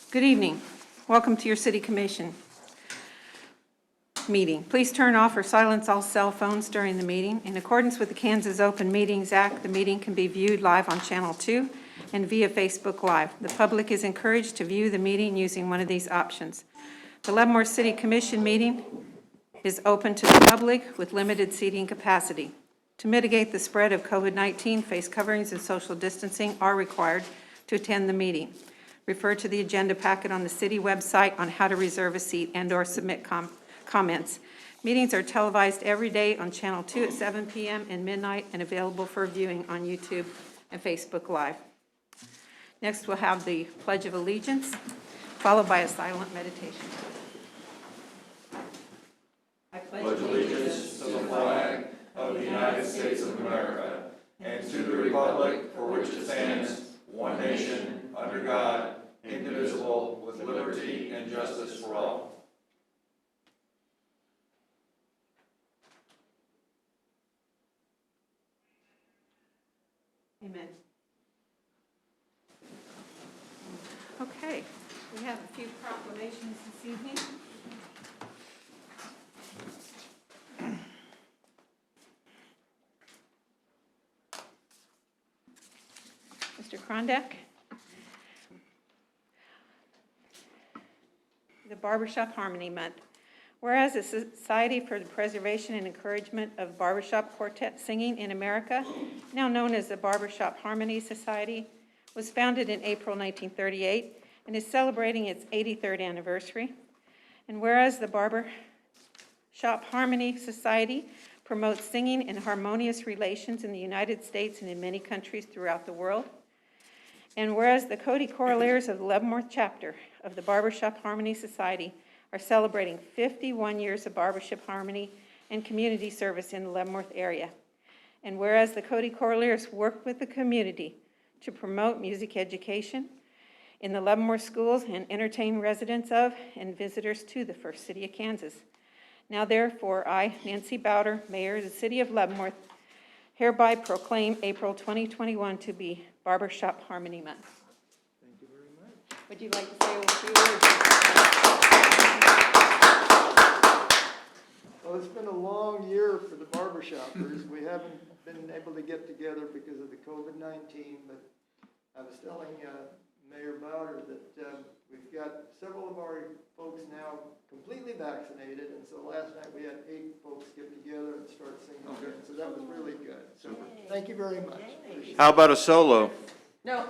Good evening. Welcome to your City Commission meeting. Please turn off or silence all cell phones during the meeting. In accordance with the Kansas Open Meetings Act, the meeting can be viewed live on Channel 2 and via Facebook Live. The public is encouraged to view the meeting using one of these options. The Leavenworth City Commission meeting is open to the public with limited seating capacity. To mitigate the spread of COVID-19, face coverings and social distancing are required to attend the meeting. Refer to the agenda packet on the city website on how to reserve a seat and/or submit comments. Meetings are televised every day on Channel 2 at 7 p.m. and midnight and available for viewing on YouTube and Facebook Live. Next, we'll have the Pledge of Allegiance, followed by a silent meditation. I pledge allegiance to the flag of the United States of America and to the republic for which it stands, one nation, under God, indivisible, with liberty and justice for all. Amen. Okay, we have a few proclamations this evening. Mr. Krondak. The Barbershop Harmony Month. Whereas the Society for the Preservation and Encouragement of Barbershop Quartet Singing in America, now known as the Barbershop Harmony Society, was founded in April 1938 and is celebrating its 83rd anniversary. And whereas the Barbershop Harmony Society promotes singing and harmonious relations in the United States and in many countries throughout the world. And whereas the Cody Corollaires of the Leavenworth chapter of the Barbershop Harmony Society are celebrating 51 years of barbershop harmony and community service in the Leavenworth area. And whereas the Cody Corollaires work with the community to promote music education in the Leavenworth schools and entertain residents of and visitors to the First City of Kansas. Now therefore, I, Nancy Bowder, Mayor of the City of Leavenworth, hereby proclaim April 2021 to be Barbershop Harmony Month. Thank you very much. Would you like to say a few words? Well, it's been a long year for the barbershoppers. We haven't been able to get together because of the COVID-19, but I was telling Mayor Bowder that we've got several of our folks now completely vaccinated, and so last night we had 8 folks get together and start singing again, so that was really good. So thank you very much. How about a solo? No.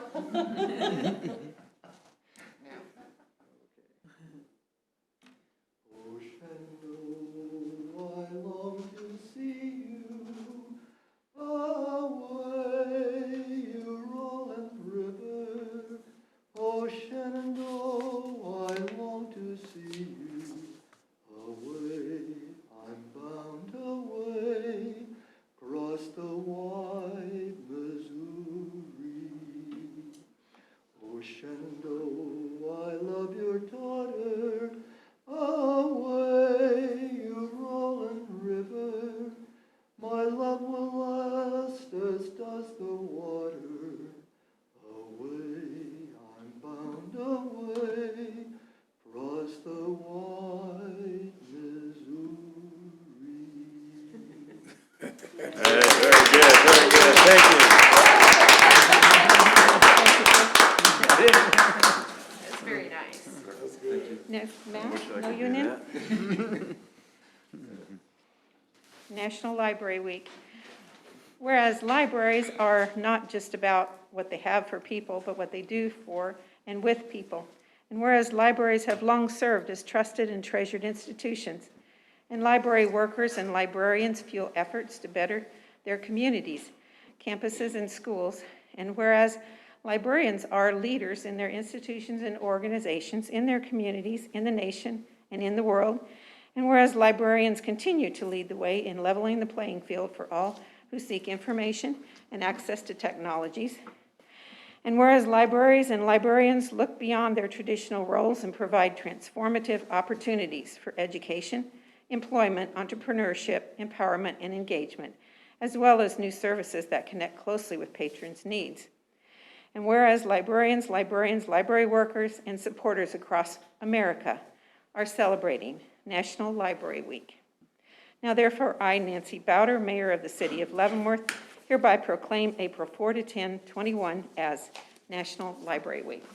I long to see you away, you rolling river. Oh, Shenandoah, I long to see you away. I'm bound away across the wide Missouri. Oh, Shenandoah, I love your daughter. Away, you rolling river, my love will last as does the water. Away, I'm bound away, across the wide Missouri. Very good, very good. Thank you. That's very nice. Next, Matt, no union? National Library Week. Whereas libraries are not just about what they have for people, but what they do for and with people. And whereas libraries have long served as trusted and treasured institutions, and library workers and librarians fuel efforts to better their communities, campuses, and schools. And whereas librarians are leaders in their institutions and organizations, in their communities, in the nation, and in the world. And whereas librarians continue to lead the way in leveling the playing field for all who seek information and access to technologies. And whereas libraries and librarians look beyond their traditional roles and provide transformative opportunities for education, employment, entrepreneurship, empowerment, and engagement, as well as new services that connect closely with patrons' needs. And whereas librarians, library workers, and supporters across America are celebrating National Library Week. Now therefore, I, Nancy Bowder, Mayor of the City of Leavenworth, hereby proclaim April 4 to 10, 21 as National Library Week.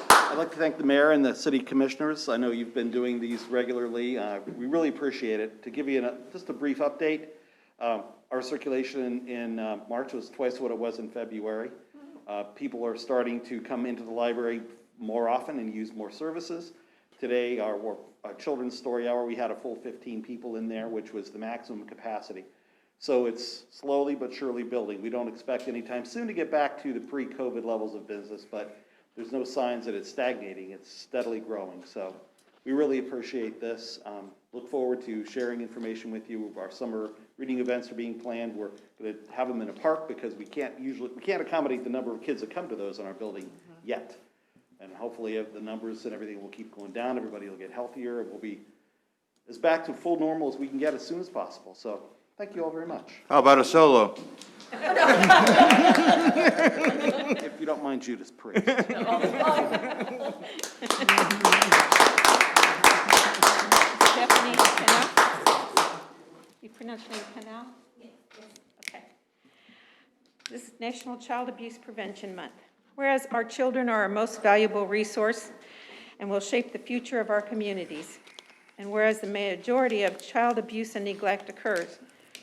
I'd like to thank the mayor and the city commissioners. I know you've been doing these regularly. We really appreciate it. To give you just a brief update, our circulation in March was twice what it was in February. People are starting to come into the library more often and use more services. Today, our children's story hour, we had a full 15 people in there, which was the maximum capacity. So it's slowly but surely building. We don't expect anytime soon to get back to the pre-COVID levels of business, but there's no signs that it's stagnating. It's steadily growing. So we really appreciate this. Look forward to sharing information with you. Our summer reading events are being planned. We're going to have them in a park because we can't accommodate the number of kids that come to those in our building yet. And hopefully if the numbers and everything will keep going down, everybody will get healthier, and we'll be as back to full normal as we can get as soon as possible. So thank you all very much. How about a solo? If you don't mind Judas Priest. Stephanie Pennell? You pronounce your name Pennell? Yes. Okay. This is National Child Abuse Prevention Month. Whereas our children are our most valuable resource and will shape the future of our communities. And whereas the majority of child abuse and neglect occurs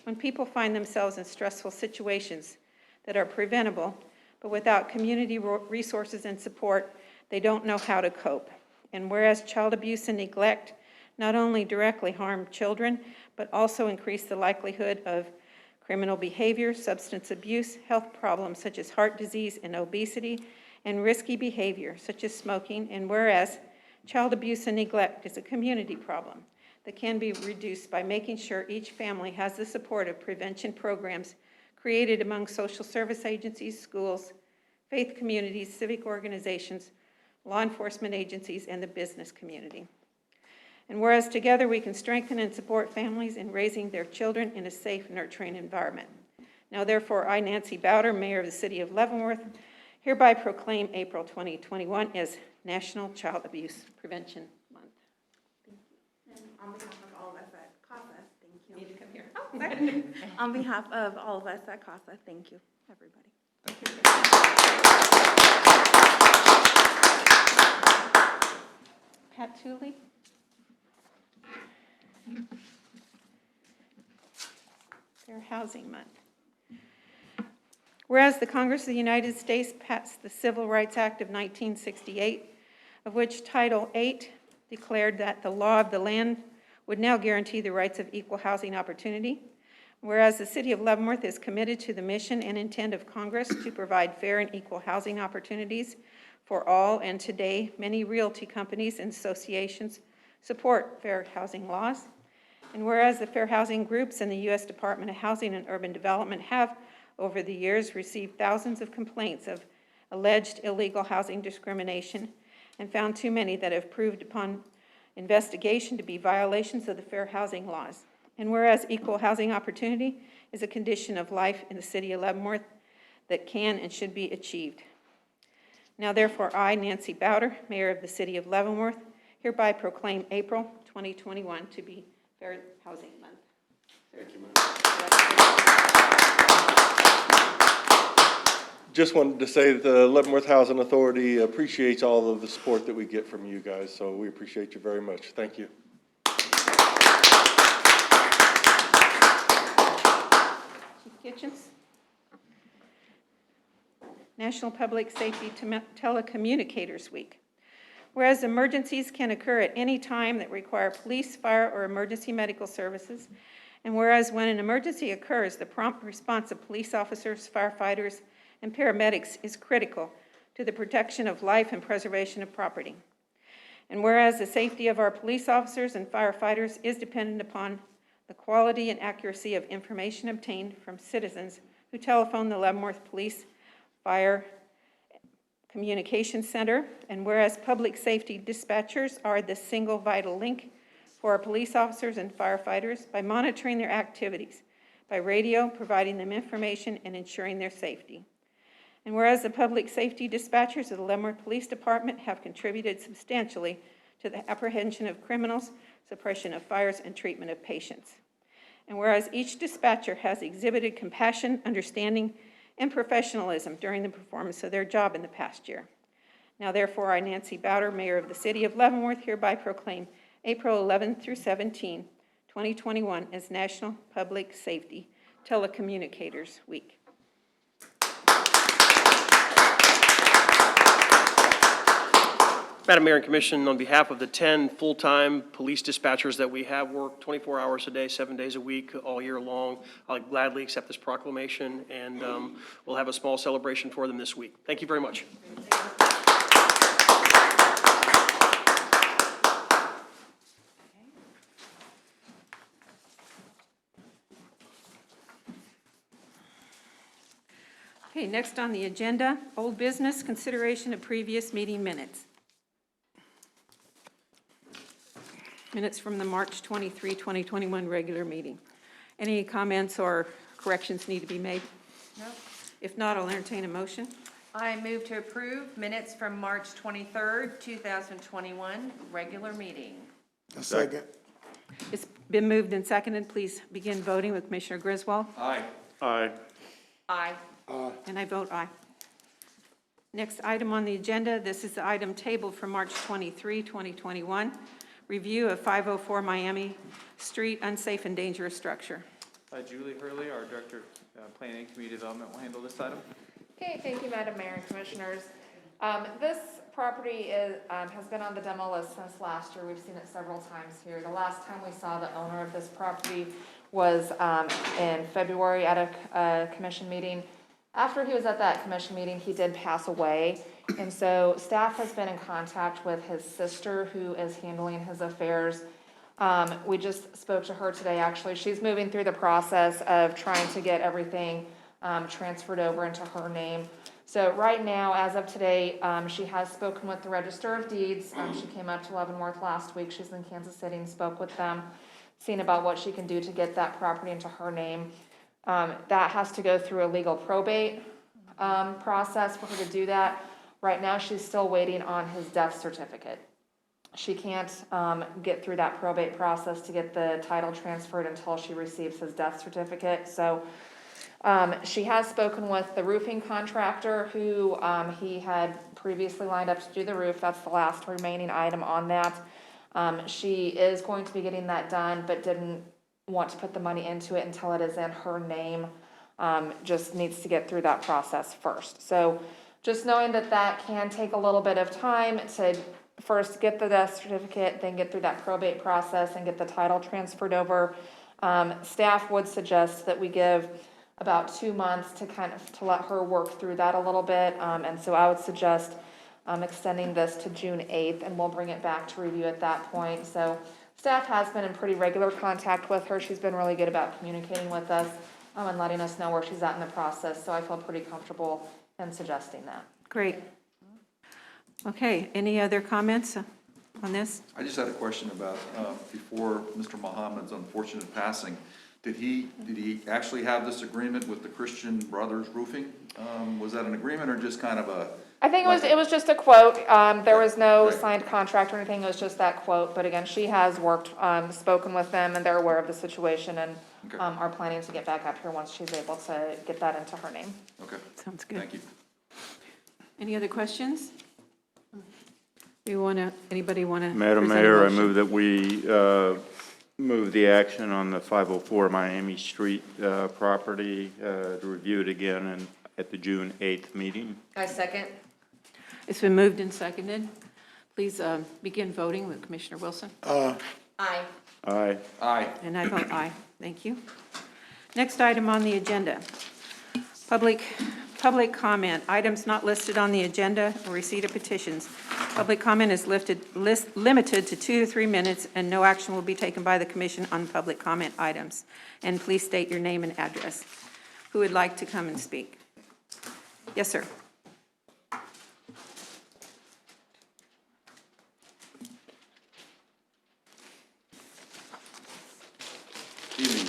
when people find themselves in stressful situations that are preventable, but without community resources and support, they don't know how to cope. And whereas child abuse and neglect not only directly harm children, but also increase the likelihood of criminal behavior, substance abuse, health problems such as heart disease and obesity, and risky behavior such as smoking. And whereas child abuse and neglect is a community problem that can be reduced by making sure each family has the support of prevention programs created among social service agencies, schools, faith communities, civic organizations, law enforcement agencies, and the business community. And whereas together we can strengthen and support families in raising their children in a safe, nurturing environment. Now therefore, I, Nancy Bowder, Mayor of the City of Leavenworth, hereby proclaim April 2021 as National Child Abuse Prevention Month. Thank you. And on behalf of all of us at CASA, thank you. You need to come here. Oh, sorry. On behalf of all of us at CASA, thank you, everybody. Pat Tooley. Fair Housing Month. Whereas the Congress of the United States passed the Civil Rights Act of 1968, of which Title VIII declared that the law of the land would now guarantee the rights of equal housing opportunity. Whereas the City of Leavenworth is committed to the mission and intent of Congress to provide fair and equal housing opportunities for all, and today many realty companies and associations support fair housing laws. And whereas the fair housing groups and the U.S. Department of Housing and Urban Development have, over the years, received thousands of complaints of alleged illegal housing discrimination and found too many that have proved upon investigation to be violations of the fair housing laws. And whereas equal housing opportunity is a condition of life in the City of Leavenworth that can and should be achieved. Now therefore, I, Nancy Bowder, Mayor of the City of Leavenworth, hereby proclaim April 2021 to be Fair Housing Month. Thank you, ma'am. Just wanted to say that the Leavenworth Housing Authority appreciates all of the support that we get from you guys, so we appreciate you very much. Thank you. Chief Kitchens. National Public Safety Telecommunicators Week. Whereas emergencies can occur at any time that require police, fire, or emergency medical services, and whereas when an emergency occurs, the prompt response of police officers, firefighters, and paramedics is critical to the protection of life and preservation of property. And whereas the safety of our police officers and firefighters is dependent upon the quality and accuracy of information obtained from citizens who telephone the Leavenworth Police Fire Communication Center, and whereas public safety dispatchers are the single vital link for our police officers and firefighters by monitoring their activities, by radio, providing them information and ensuring their safety. And whereas the public safety dispatchers of the Leavenworth Police Department have contributed substantially to the apprehension of criminals, suppression of fires, and treatment of patients. And whereas each dispatcher has exhibited compassion, understanding, and professionalism during the performance of their job in the past year. Now therefore, I, Nancy Bowder, Mayor of the City of Leavenworth, hereby proclaim April 11th through 17, 2021 as National Public Safety Telecommunicators Week. Madam Mayor and Commission, on behalf of the 10 full-time police dispatchers that we have work 24 hours a day, 7 days a week, all year long, I'll gladly accept this proclamation, and we'll have a small celebration for them this week. Thank you very much. Okay, next on the agenda, old business, consideration of previous meeting minutes. Minutes from the March 23, 2021 regular meeting. Any comments or corrections need to be made? No. If not, I'll entertain a motion. I move to approve minutes from March 23rd, 2021, regular meeting. A second. It's been moved and seconded. Please begin voting with Commissioner Griswold. Aye. Aye. Aye. And I vote aye. Next item on the agenda, this is the item tabled for March 23, 2021. Review of 504 Miami Street unsafe and dangerous structure. Julie Hurley, our Director of Planning and Community Development, will handle this item. Okay, thank you, Madam Mayor and Commissioners. This property has been on the demo list since last year. We've seen it several times here. The last time we saw the owner of this property was in February at a commission meeting. After he was at that commission meeting, he did pass away. And so staff has been in contact with his sister, who is handling his affairs. We just spoke to her today, actually. She's moving through the process of trying to get everything transferred over into her name. So right now, as of today, she has spoken with the Register of Deeds. She came up to Leavenworth last week. She's in Kansas City and spoke with them, seeing about what she can do to get that property into her name. That has to go through a legal probate process for her to do that. Right now, she's still waiting on his death certificate. She can't get through that probate process to get the title transferred until she receives his death certificate. So she has spoken with the roofing contractor who he had previously lined up to do the roof. That's the last remaining item on that. She is going to be getting that done, but didn't want to put the money into it until it is in her name. Just needs to get through that process first. So just knowing that that can take a little bit of time to first get the death certificate, then get through that probate process and get the title transferred over. Staff would suggest that we give about 2 months to let her work through that a little bit. And so I would suggest extending this to June 8th, and we'll bring it back to review at that point. So staff has been in pretty regular contact with her. She's been really good about communicating with us and letting us know where she's at in the process. So I feel pretty comfortable in suggesting that. Great. Okay, any other comments on this? I just had a question about, before Mr. Muhammad's unfortunate passing, did he actually have this agreement with the Christian Brothers Roofing? Was that an agreement or just kind of a? I think it was just a quote. There was no Right. signed contract or anything. It was just that quote. But again, she has worked, spoken with them, and they're aware of the situation and Okay. are planning to get back up here once she's able to get that into her name. Okay, Sounds good. thank you. Any other questions? Anybody want to? Madam Mayor, I move that we move the action on the 504 Miami Street property to review it again and at the June 8th meeting. I second. It's been moved and seconded. Please begin voting with Commissioner Wilson. Aye. Aye. Aye. And I vote aye. Thank you. Next item on the agenda. Public comment. Items not listed on the agenda or receipt of petitions. Public comment is limited to 2 to 3 minutes, and no action will be taken by the commission on public comment items. And please state your name and address. Who would like to come and speak? Yes, sir. Evening,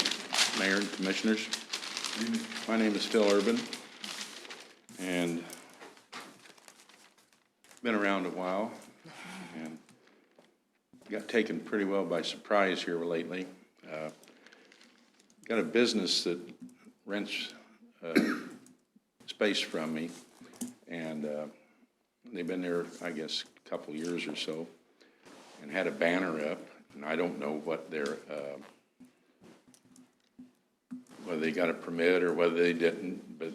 Mayor and Commissioners. My name is Phil Urban, and been around a while, and got taken pretty well by surprise here lately. Got a business that rents space from me, and they've been there, I guess, a couple years or so, and had a banner up, and I don't know what their whether they got a permit or whether they didn't, but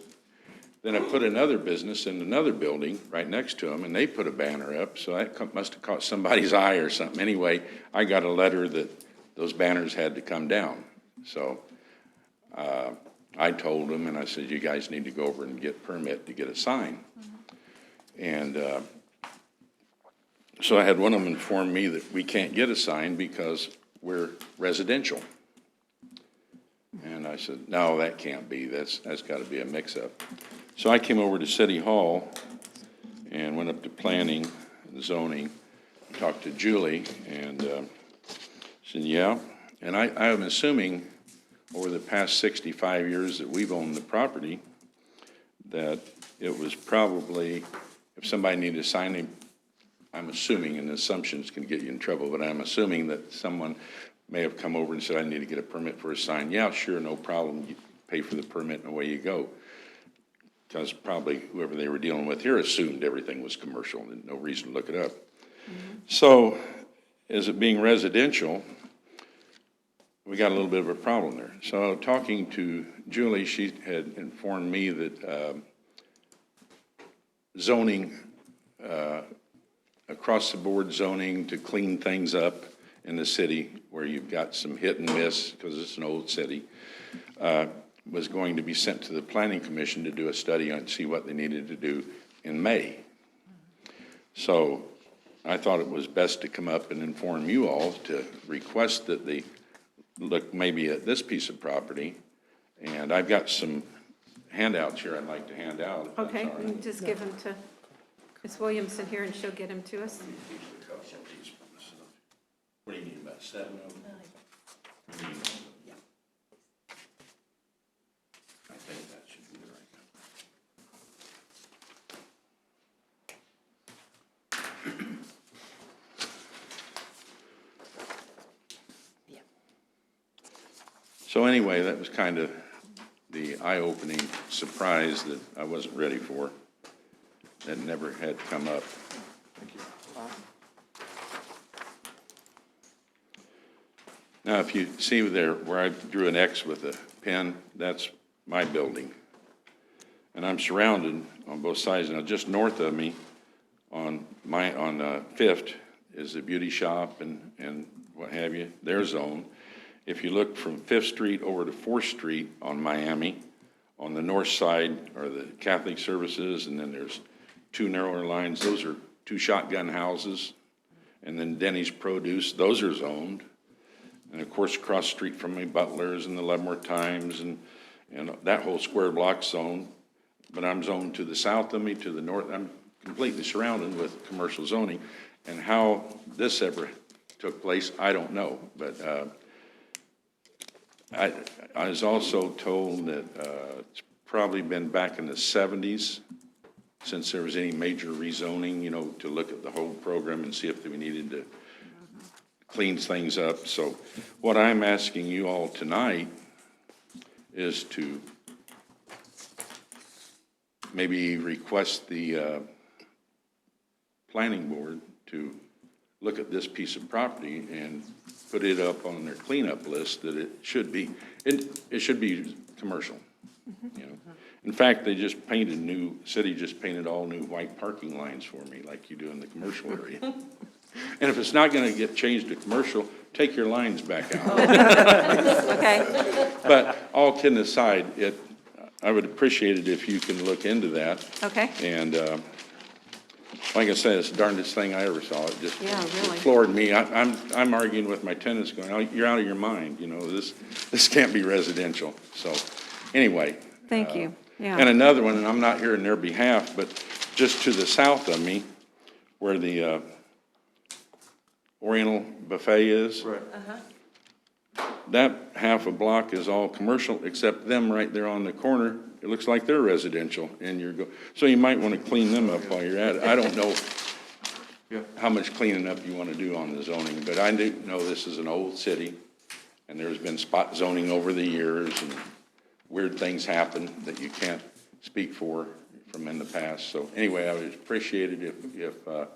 then I put another business in another building right next to them, and they put a banner up, so that must have caught somebody's eye or something. Anyway, I got a letter that those banners had to come down. So I told them, and I said, you guys need to go over and get permit to get a sign. And so I had one of them inform me that we can't get a sign because we're residential. And I said, no, that can't be. That's got to be a mix-up. So I came over to City Hall and went up to planning and zoning, talked to Julie, and said, yeah. And I'm assuming over the past 65 years that we've owned the property, that it was probably, if somebody needed a sign, I'm assuming, and assumptions can get you in trouble, but I'm assuming that someone may have come over and said, I need to get a permit for a sign. Yeah, sure, no problem. You pay for the permit and away you go. Because probably whoever they were dealing with here assumed everything was commercial and no reason to look it up. So, as it being residential, we got a little bit of a problem there. So, talking to Julie, she had informed me that zoning, across the board zoning to clean things up in the city where you've got some hit and miss because it's an old city, was going to be sent to the Planning Commission to do a study on, see what they needed to do in May. So I thought it was best to come up and inform you all to request that they look maybe at this piece of property. And I've got some handouts here I'd like to hand out. if that's Okay, all right. just give them to Ms. Williamson here and she'll get them to us. What do you need, about 7 of them? Yeah. I think that should be the right number. Yeah. So anyway, that was kind of the eye-opening surprise that I wasn't ready for. That never had come up. Thank you. Now, if you see there where I drew an X with a pen, that's my building. And I'm surrounded on both sides. Now, just north of me on 5th is the beauty shop and what have you, their zone. If you look from 5th Street over to 4th Street on Miami, on the north side are the Catholic services, and then there's 2 narrower lines. Those are 2 shotgun houses. And then Denny's Produce, those are zoned. And of course, across the street from me, Butler's and the Leavenworth Times and that whole square block zone. But I'm zoned to the south of me, to the north. I'm completely surrounded with commercial zoning. And how this ever took place, I don't know. But I was also told that it's probably been back in the 70s since there was any major rezoning, you know, to look at the whole program and see if we needed to clean things up. So what I'm asking you all tonight is to maybe request the planning board to look at this piece of property and put it up on their cleanup list that it should be commercial, you know. In fact, they just painted city just painted all new white parking lines for me like you do in the commercial area. And if it's not going to get changed to commercial, take your lines back out. Okay, But all kidding aside, I would appreciate it if you can look into that. okay. And like I said, it's the darndest thing I ever saw. It just Yeah, really. floored me. I'm arguing with my tenants going, oh, you're out of your mind, you know, this can't be residential. So anyway. Thank you, yeah. And another one, and I'm not here in their behalf, but just to the south of me, where the Oriental Buffet is. Right. that half a block is all commercial, except them right there on the corner. It looks like they're residential, and so you might want to clean them up while you're at it. I don't know how much cleaning up you want to do on the zoning, but I do know this is an old city, and there's been spot zoning over the years, and weird things happen that you can't speak for from in the past. So anyway, I would appreciate it if the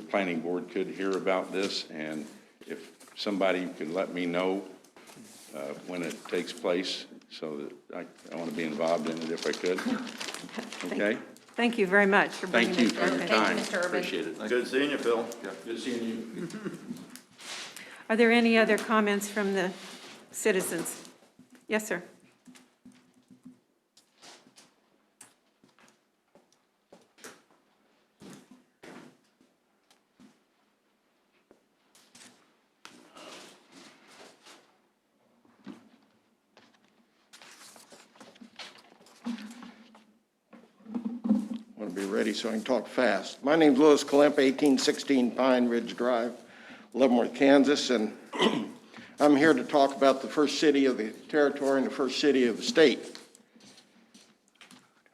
planning board could hear about this, and if somebody could let me know when it takes place, so that I want to be involved in it if I could. Okay? Thank you very much for bringing Thank you this for your forward. time. Mr. Urban. Appreciate it. Good seeing you, Phil. Good seeing you. Are there any other comments from the citizens? Yes, sir. Want to be ready so I can talk fast. My name's Louis Kalempa, 1816 Pine Ridge Drive, Leavenworth, Kansas, and I'm here to talk about the first city of the territory and the first city of the state.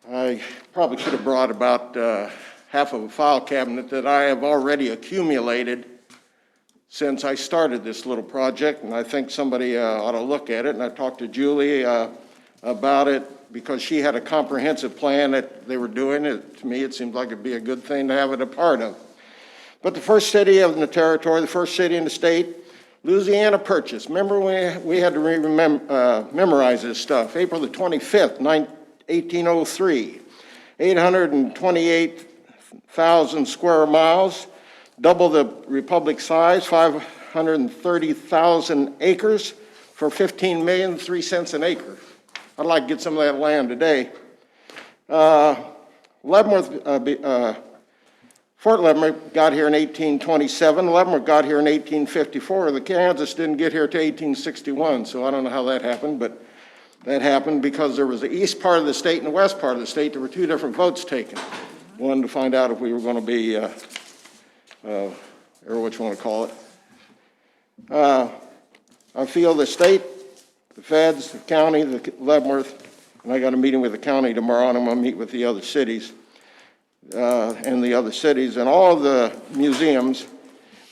I probably could have brought about half of a file cabinet that I have already accumulated since I started this little project, and I think somebody ought to look at it. And I talked to Julie about it because she had a comprehensive plan that they were doing. To me, it seemed like it'd be a good thing to have it a part of. But the first city of the territory, the first city in the state, Louisiana Purchase. Remember we had to memorize this stuff. April the 25th, 1803, 828,000 square miles, double the republic size, 530,000 acres for 15 million, 3 cents an acre. I'd like to get some of that land today. Fort Leavenworth got here in 1827. Leavenworth got here in 1854. The Kansas didn't get here till 1861, so I don't know how that happened, but that happened because there was the east part of the state and the west part of the state. There were two different votes taken. One to find out if we were going to be, or what you want to call it. I feel the state, the feds, the county, the Leavenworth, and I got a meeting with the county tomorrow, and I'm going to meet with the other cities, and all of the museums,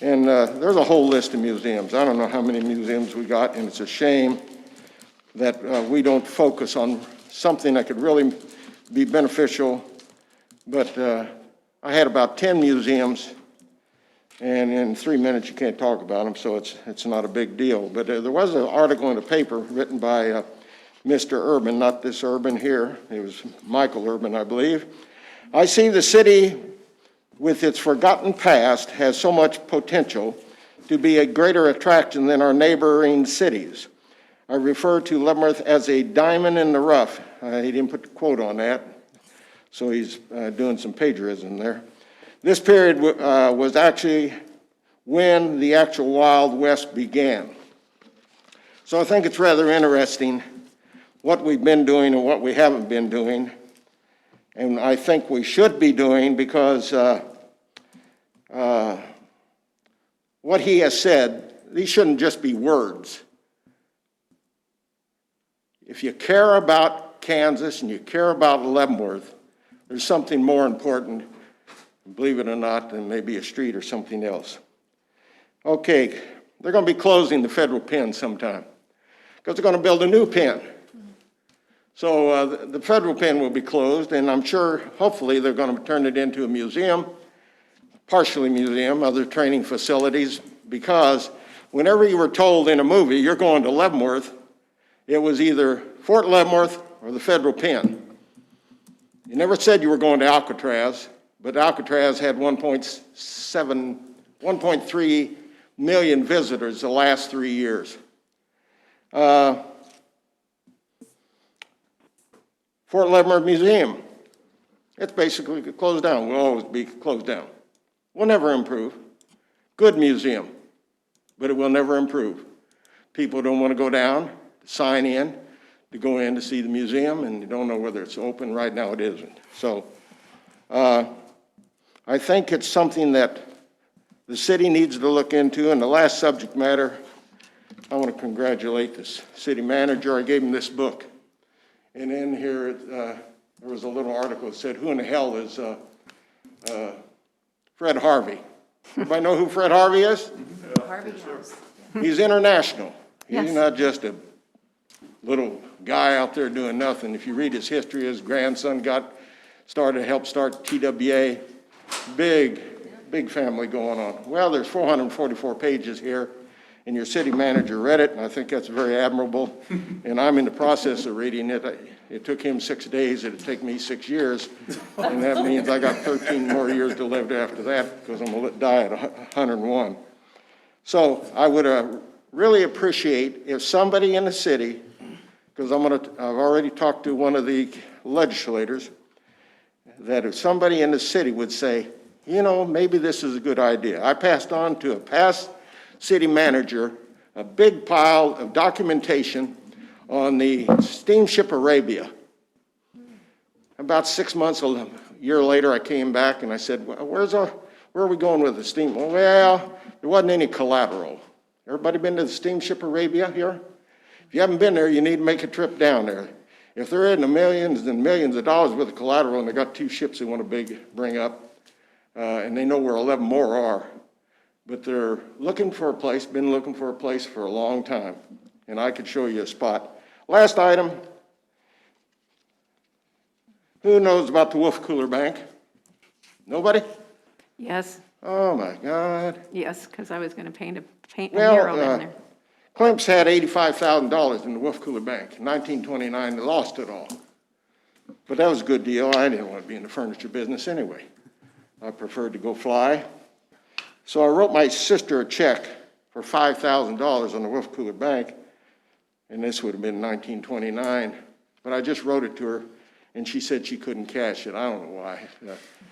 and there's a whole list of museums. I don't know how many museums we got, and it's a shame that we don't focus on something that could really be beneficial. But I had about 10 museums, and in 3 minutes you can't talk about them, so it's not a big deal. But there was an article in the paper written by Mr. Urban, not this Urban here. It was Michael Urban, I believe. I see the city with its forgotten past has so much potential to be a greater attraction than our neighboring cities. I refer to Leavenworth as a diamond in the rough. He didn't put the quote on that, so he's doing some plagiarism there. This period was actually when the actual Wild West began. So I think it's rather interesting what we've been doing and what we haven't been doing. And I think we should be doing because what he has said, these shouldn't just be words. If you care about Kansas and you care about Leavenworth, there's something more important, believe it or not, than maybe a street or something else. Okay, they're going to be closing the federal pen sometime because they're going to build a new pen. So the federal pen will be closed, and I'm sure, hopefully, they're going to turn it into a museum, partially museum, other training facilities, because whenever you were told in a movie you're going to Leavenworth, it was either Fort Leavenworth or the federal pen. You never said you were going to Alcatraz, but Alcatraz had 1.3 million visitors the last 3 years. Fort Leavenworth Museum, it's basically closed down, will always be closed down. Will never improve. Good museum, but it will never improve. People don't want to go down, sign in, to go in to see the museum, and you don't know whether it's open. Right now it isn't. So I think it's something that the city needs to look into. And the last subject matter, I want to congratulate the city manager. I gave him this book. And in here, there was a little article that said, who in the hell is Fred Harvey? Everybody know who Fred Harvey is? Harvey House. He's international. He's Yes. not just a little guy out there doing nothing. If you read his history, his grandson helped start TWA. Big family going on. Well, there's 444 pages here, and your city manager read it, and I think that's very admirable. And I'm in the process of reading it. It took him 6 days, it'd take me 6 years, and that means I got 13 more years to live after that, because I'm gonna die at 101. So I would really appreciate if somebody in the city, because I've already talked to one of the legislators, that if somebody in the city would say, you know, maybe this is a good idea. I passed on to a past city manager a big pile of documentation on the steamship Arabia. About 6 months, a year later, I came back and I said, well, where are we going with the steam? Well, there wasn't any collateral. Everybody been to the steamship Arabia here? If you haven't been there, you need to make a trip down there. If they're in the millions and millions of dollars worth of collateral and they got 2 ships they want to bring up, and they know where 11 more are, but they're looking for a place, been looking for a place for a long time, and I could show you a spot. Last item. Who knows about the Wolf Cooler Bank? Nobody? Yes, Oh, my God. yes, because I was going to paint a Well, mural down there. Clemps had $85,000 in the Wolf Cooler Bank. In 1929, they lost it all. But that was a good deal. I didn't want to be in the furniture business anyway. I preferred to go fly. So I wrote my sister a check for $5,000 on the Wolf Cooler Bank, and this would have been 1929. But I just wrote it to her, and she said she couldn't cash it. I don't know why.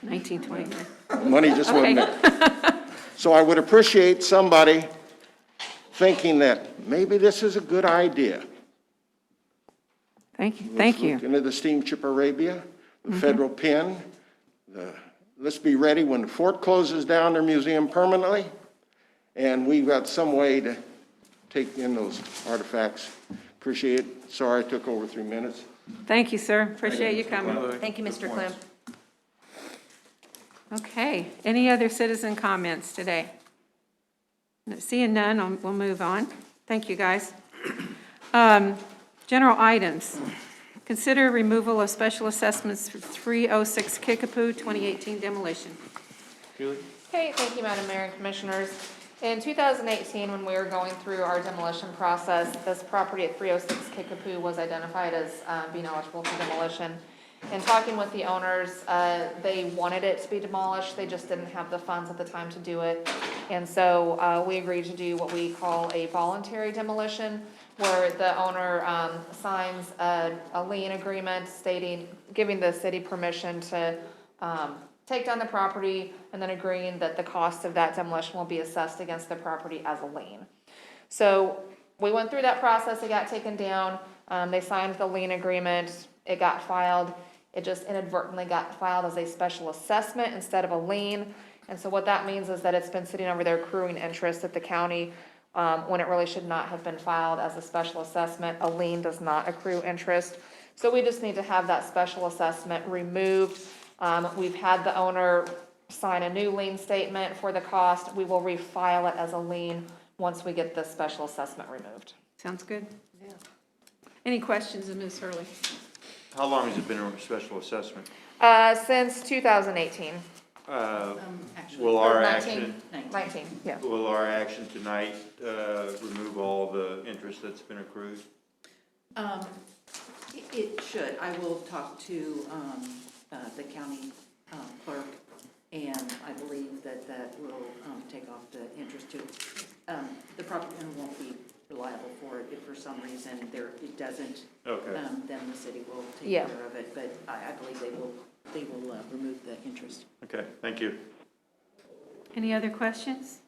1929. Money just wasn't there. So I would appreciate somebody thinking that maybe this is a good idea. Thank you. Look into the steamship Arabia, the federal pen, let's be ready when the fort closes down their museum permanently, and we've got some way to take in those artifacts. Appreciate it. Sorry I took over 3 minutes. Thank you, sir. Appreciate you coming. Thank you, Mr. Clem. Okay, any other citizen comments today? Seeing none, we'll move on. Thank you, guys. General items. Consider removal of special assessments for 306 Kickapoo 2018 demolition. Julie? Okay, thank you, Madam Mayor and Commissioners. In 2018, when we were going through our demolition process, this property at 306 Kickapoo was identified as being eligible for demolition. In talking with the owners, they wanted it to be demolished, they just didn't have the funds at the time to do it. And so we agreed to do what we call a voluntary demolition, where the owner signs a lien agreement giving the city permission to take down the property, and then agreeing that the cost of that demolition will be assessed against the property as a lien. So we went through that process, it got taken down, they signed the lien agreement, it got filed. It just inadvertently got filed as a special assessment instead of a lien. And so what that means is that it's been sitting over there accruing interest at the county when it really should not have been filed as a special assessment. A lien does not accrue interest. So we just need to have that special assessment removed. We've had the owner sign a new lien statement for the cost. We will refile it as a lien once we get the special assessment removed. Sounds good? Yeah. Any questions of Ms. Hurley? How long has it been a special assessment? Since 2018. Will our 19, action, 19, yeah. will our action tonight remove all the interest that's been accrued? It should. I will talk to the county clerk, and I believe that will take off the interest too. The property owner won't be reliable for it. If for some reason it doesn't, okay, then the city will take Yeah. care of it. But I believe they will remove the interest. okay, thank you. Any other questions?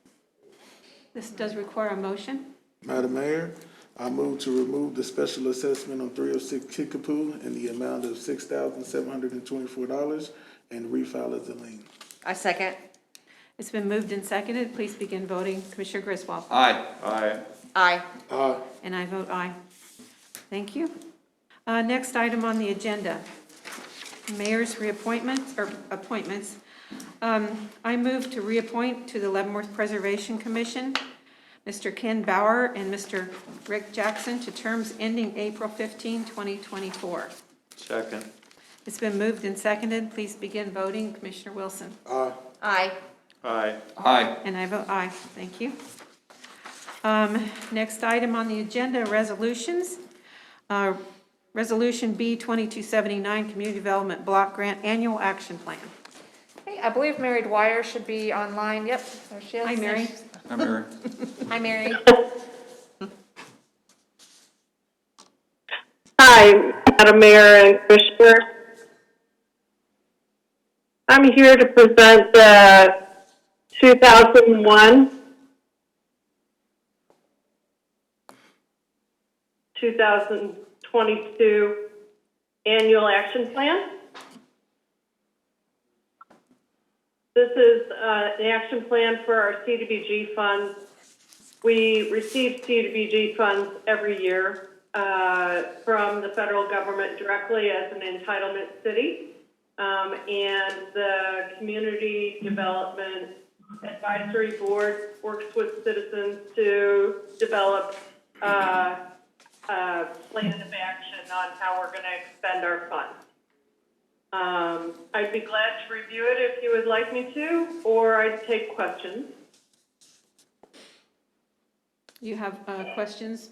This does require a motion. Madam Mayor, I move to remove the special assessment on 306 Kickapoo in the amount of $6,724 and refile as a lien. I second. It's been moved and seconded. Please begin voting. Commissioner Griswold. Aye. Aye. Aye. Aye. And I vote aye. Thank you. Next item on the agenda, mayor's reappointments or appointments. I move to reappoint to the Leavenworth Preservation Commission Mr. Ken Bauer and Mr. Rick Jackson to terms ending April 15, 2024. Second. It's been moved and seconded. Please begin voting. Commissioner Wilson. Aye. Aye. Aye. Aye. And I vote aye. Thank you. Next item on the agenda, resolutions. Resolution B 2279, Community Development Block Grant Annual Action Plan. Hey, I believe Mary Dwyer should be online. Yep, there she is. Hi, Mary. Hi, Mary. Hi, Mary. Hi, Madam Mayor and Commissioner. I'm here to present the 2001 2022 Annual Action Plan. This is an action plan for our CDBG funds. We receive CDBG funds every year from the federal government directly as an entitlement city. And the Community Development Advisory Board works with citizens to develop a plan of action on how we're going to expend our funds. I'd be glad to review it if you would like me to, or I'd take questions. You have questions?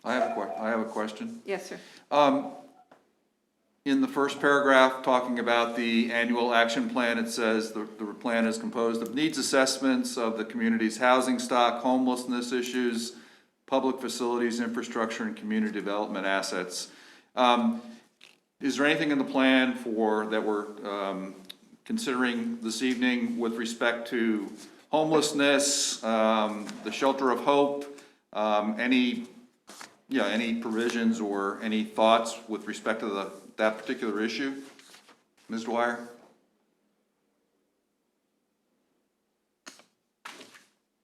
I have a question. Yes, sir. In the first paragraph, talking about the annual action plan, it says the plan is composed of needs assessments of the community's housing stock, homelessness issues, public facilities, infrastructure, and community development assets. Is there anything in the plan that we're considering this evening with respect to homelessness, the shelter of hope, any provisions or any thoughts with respect to that particular issue? Ms. Dwyer?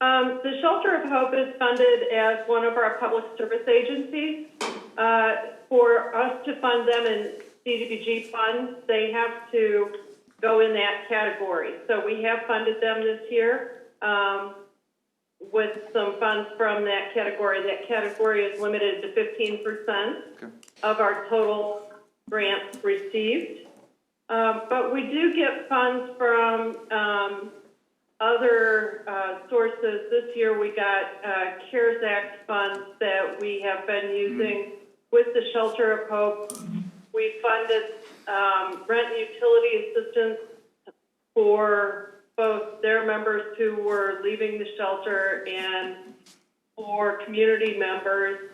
The Shelter of Hope is funded as one of our public service agencies. For us to fund them in CDBG funds, they have to go in that category. So we have funded them this year with some funds from that category. That category is limited to 15% of our total grants received. But we do get funds from other sources. This year we got CARES Act funds that we have been using with the Shelter of Hope. We funded rent and utility assistance for both their members who were leaving the shelter and for community members.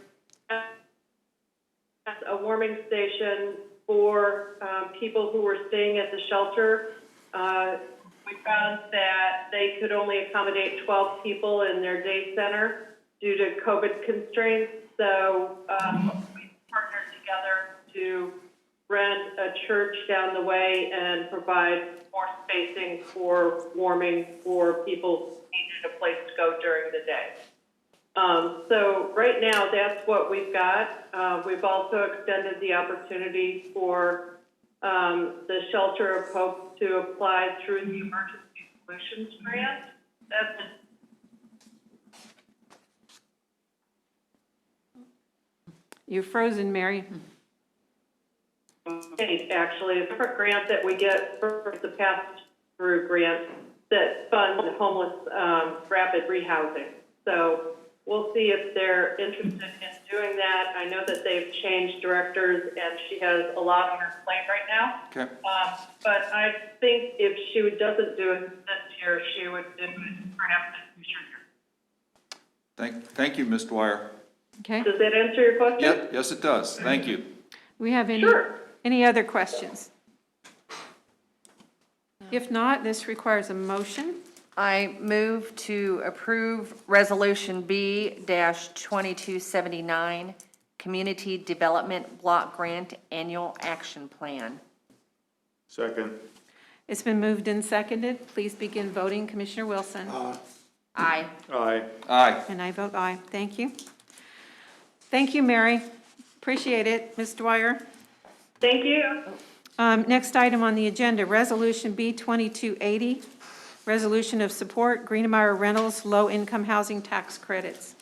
A warming station for people who were staying at the shelter. We found that they could only accommodate 12 people in their day center due to COVID constraints. So we partnered together to rent a church down the way and provide more spacing for warming for people who needed a place to go during the day. So right now, that's what we've got. We've also extended the opportunity for the Shelter of Hope to apply through the Emergency Solutions Grant. That's You're frozen, Mary. actually a different grant that we get for the pass-through grant that funds homeless rapid rehousing. So we'll see if they're interested in doing that. I know that they've changed directors and she has a lot on her plate right now. Okay. But I think if she doesn't do it this year, she would do it perhaps in the future year. Thank you, Ms. Dwyer. Okay. Does that answer your question? Yep, yes, it does. Thank you. We have any other questions? If not, this requires a motion. I move to approve Resolution B-2279, Community Development Block Grant Annual Action Plan. Second. It's been moved and seconded. Please begin voting. Commissioner Wilson. Aye. Aye. Aye. Aye. And I vote aye. Thank you. Thank you, Mary. Appreciate it. Ms. Dwyer? Thank you. Next item on the agenda, Resolution B 2280, Resolution of Support, Greenemeyer Rentals Low-Income Housing Tax Credits.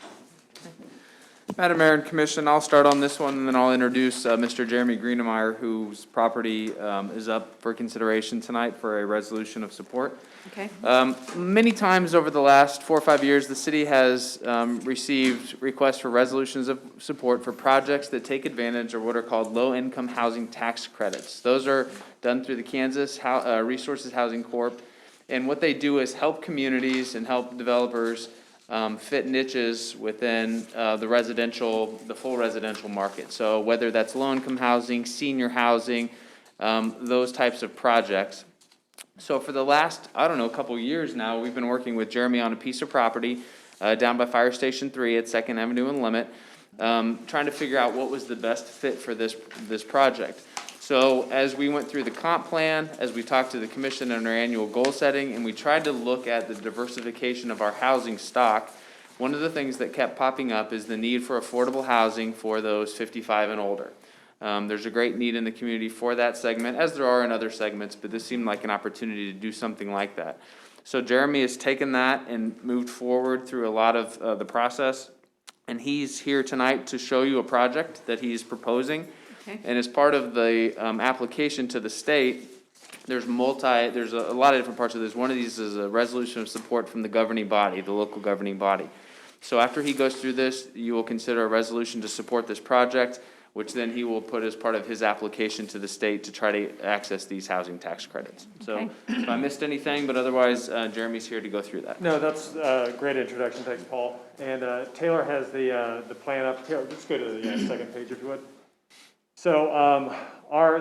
Madam Mayor and Commission, I'll start on this one, and then I'll introduce Mr. Jeremy Greenemeyer, whose property is up for consideration tonight for a resolution of support. Okay. Many times over the last 4 or 5 years, the city has received requests for resolutions of support for projects that take advantage of what are called low-income housing tax credits. Those are done through the Kansas Resources Housing Corp. And what they do is help communities and help developers fit niches within the full residential market. So whether that's low-income housing, senior housing, those types of projects. So for the last, couple years now, we've been working with Jeremy on a piece of property down by Fire Station 3 at 2nd Avenue and Limit, trying to figure out what was the best fit for this project. So as we went through the comp plan, as we talked to the commission on our annual goal setting, and we tried to look at the diversification of our housing stock, one of the things that kept popping up is the need for affordable housing for those 55 and older. There's a great need in the community for that segment, as there are in other segments, but this seemed like an opportunity to do something like that. So Jeremy has taken that and moved forward through a lot of the process, and he's here tonight to show you a project that he's proposing. Okay. And as part of the application to the state, there's a lot of different parts of this. One of these is a resolution of support from the governing body, the local governing body. So after he goes through this, you will consider a resolution to support this project, which then he will put as part of his application to the state to try to access these housing tax credits. So Okay. if I missed anything, but otherwise, Jeremy's here to go through that. No, that's a great introduction. Thanks, Paul. And Taylor has the plan up. Taylor, let's go to the second page, if you would. So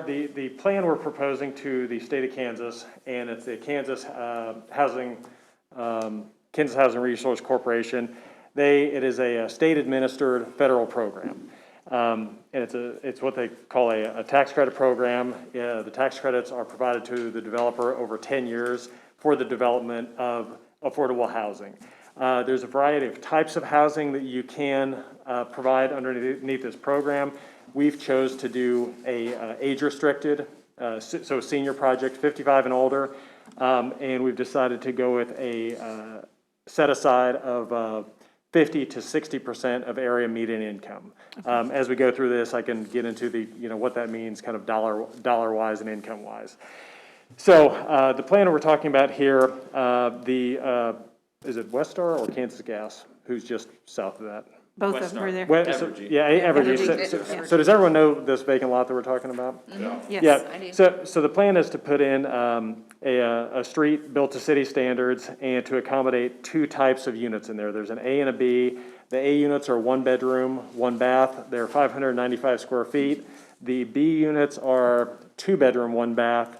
the plan we're proposing to the state of Kansas, and it's the Kansas Housing Resource Corporation. It is a state-administered federal program. And it's what they call a tax credit program. The tax credits are provided to the developer over 10 years for the development of affordable housing. There's a variety of types of housing that you can provide underneath this program. We've chose to do a age-restricted, so senior project, 55 and older, and we've decided to go with a set-aside of 50 to 60% of area median income. As we go through this, I can get into what that means kind of dollar-wise and income-wise. So the plan we're talking about here, is it Westar or Kansas Gas? Who's just south of that? Both of them are there. Evergy. Yeah, Evergy. So does everyone know this vacant lot that we're talking about? Yes, Yeah. I do. So the plan is to put in a street built to city standards and to accommodate 2 types of units in there. There's an A and a B. The A units are 1 bedroom, 1 bath. They're 595 square feet. The B units are 2 bedroom, 1 bath,